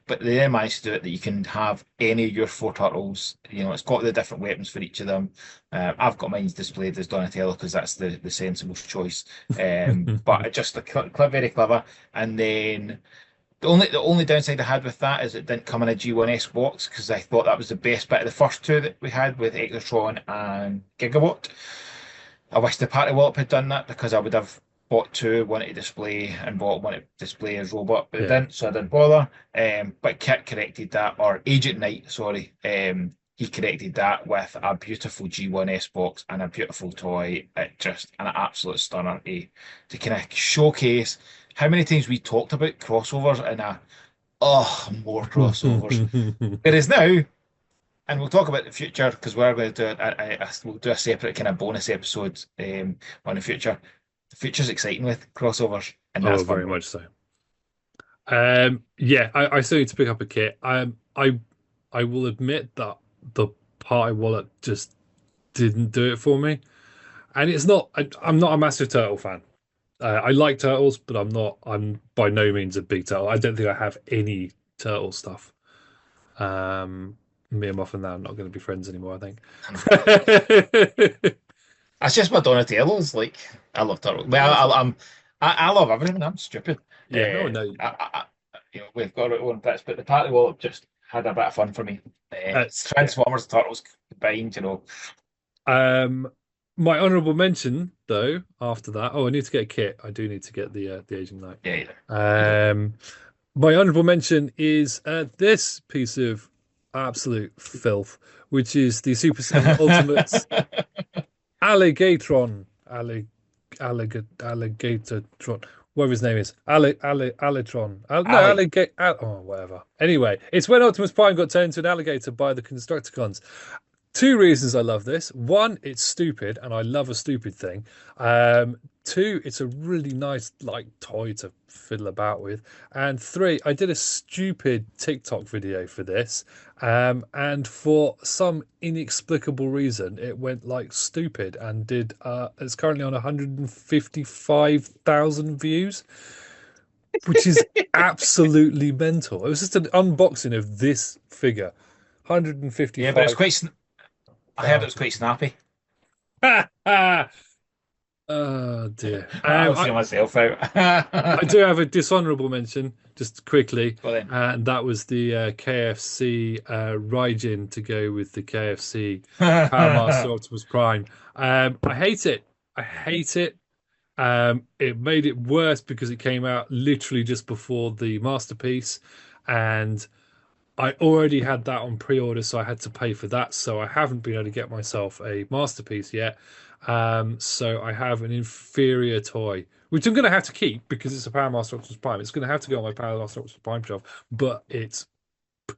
But they then managed to do it that you can have any of your four Turtles. You know, it's got the different weapons for each of them. I've got mine displayed as Donatello because that's the sensible choice. But it just very clever. And then the only downside I had with that is it didn't come in a G1S box because I thought that was the best bit of the first two that we had with Exotron and Gigawatt. I wish the Party Wallop had done that because I would have bought two, one to display and bought one to display as robot, but it Yeah. didn't, so I didn't bother. But Kit corrected that, or Agent Knight, sorry. He corrected that with a beautiful G1S box and a beautiful toy. It just an absolute stunner to kind of showcase how many times we talked about crossovers and more crossovers. It is now, and we'll talk about the future because we're going to do we'll do a separate kind of bonus episode on the future. The future's exciting with crossovers, and Oh, that's very fun. much so. Yeah, I still need to pick up a kit. I will admit that the party wallet just didn't do it for me, and it's not. I'm not a massive turtle fan. I like turtles, but I'm not. I'm by no means a big turtle. I don't think I have any turtle stuff. Um, Me and Moff and that are not going to be friends anymore, I think. That's just my Donatello's. Like I love turtles. Well, I love everything. I'm stupid. Yeah, no, no. We've got our own bits, but the party wall just had a bit of fun for me. It's Yeah. Transformers, turtles combined. Um, my honourable mention, though, after that. Oh, I need to get a kit. I do need to get the Asian Knight. Yeah, you do. My honourable mention is this piece of absolute filth, which is the Super Saiyan Ultimates Alligatron, Alligatortron, whatever his name is, Alitron, no, Ali. oh, whatever. Anyway, it's when Optimus Prime got turned into an alligator by the Constructicons. Two reasons I love this. One, it's stupid, and I love a stupid thing. Two, it's a really nice like toy to fiddle about with. And three, I did a stupid TikTok video for this, and for some inexplicable reason, it went like stupid and did. It's currently on 155,000 views, which is absolutely mental. It was just an unboxing of this figure, Yeah, but it's 155,000. quite. I heard it was quite snappy. Oh dear. I'll see myself I out. do have a dishonorable mention, just quickly, Well then. and that was the KFC Raijin to go with the KFC Power Master Optimus Prime. I hate it. I hate it. It made it worse because it came out literally just before the Masterpiece, and I already had that on pre-order, so I had to pay for that. So I haven't been able to get myself a Masterpiece yet. So I have an inferior toy, which I'm going to have to keep because it's a Power Master Optimus Prime. It's going to have to go on my Power Master Optimus Prime shelf, but it's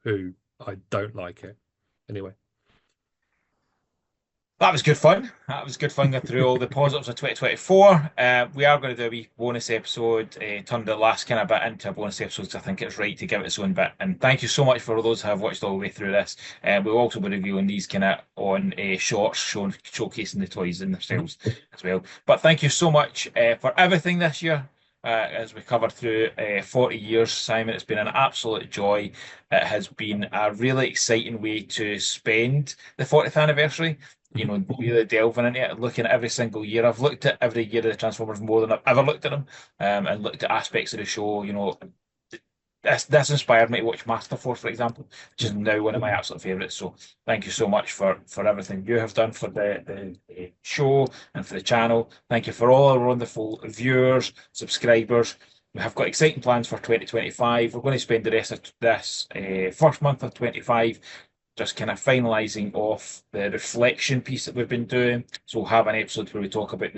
poo. I don't like it. Anyway. That was good fun. That was good fun going through all the positives of 2024. We are going to do a wee bonus episode, turn the last kind of bit into a bonus episode because I think it's right to give it its own bit. And thank you so much for all those who have watched all the way through this. We'll also be reviewing these kind of on shorts, showcasing the toys in themselves as well. But thank you so much for everything this year. As we covered through 40 years, Simon, it's been an absolute joy. It has been a really exciting way to spend the 40th anniversary. Really delving into it, looking at every single year. I've looked at every year of the Transformers more than I've ever looked at them, and looked at aspects of the show. This inspired me to watch Masterforce, for example, which is now one of my absolute favourites. So thank you so much for everything you have done for the show and for the channel. Thank you for all our wonderful viewers, subscribers. We have got exciting plans for 2025. We're going to spend the rest of this first month of 25 just kind of finalising off the reflection piece that we've been doing. So we'll have an episode where we talk about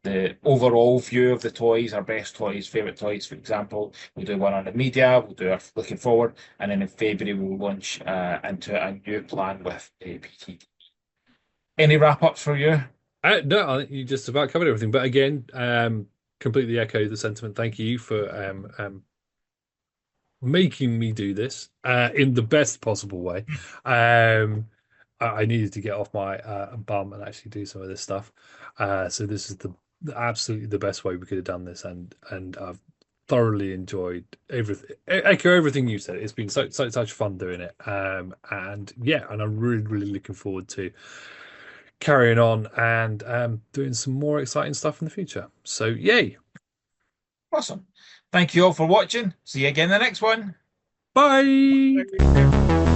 the overall view of the toys, our best toys, favourite toys, for example. We'll do one on the media, we'll do our looking forward, and then in February we'll launch into a new plan with PT. Any wrap-ups for you? No, I think you just about covered everything. But again, completely echo the sentiment. Thank you for making me do this in the best possible way. I needed to get off my bum and actually do some of this stuff. So this is absolutely the best way we could have done this, and I've thoroughly enjoyed everything. Echo everything you said. It's been such fun doing it. And yeah, and I'm really looking forward to carrying on and doing some more exciting stuff in the future. So yay. Awesome. Thank you all for watching. See you again in the next one. Bye.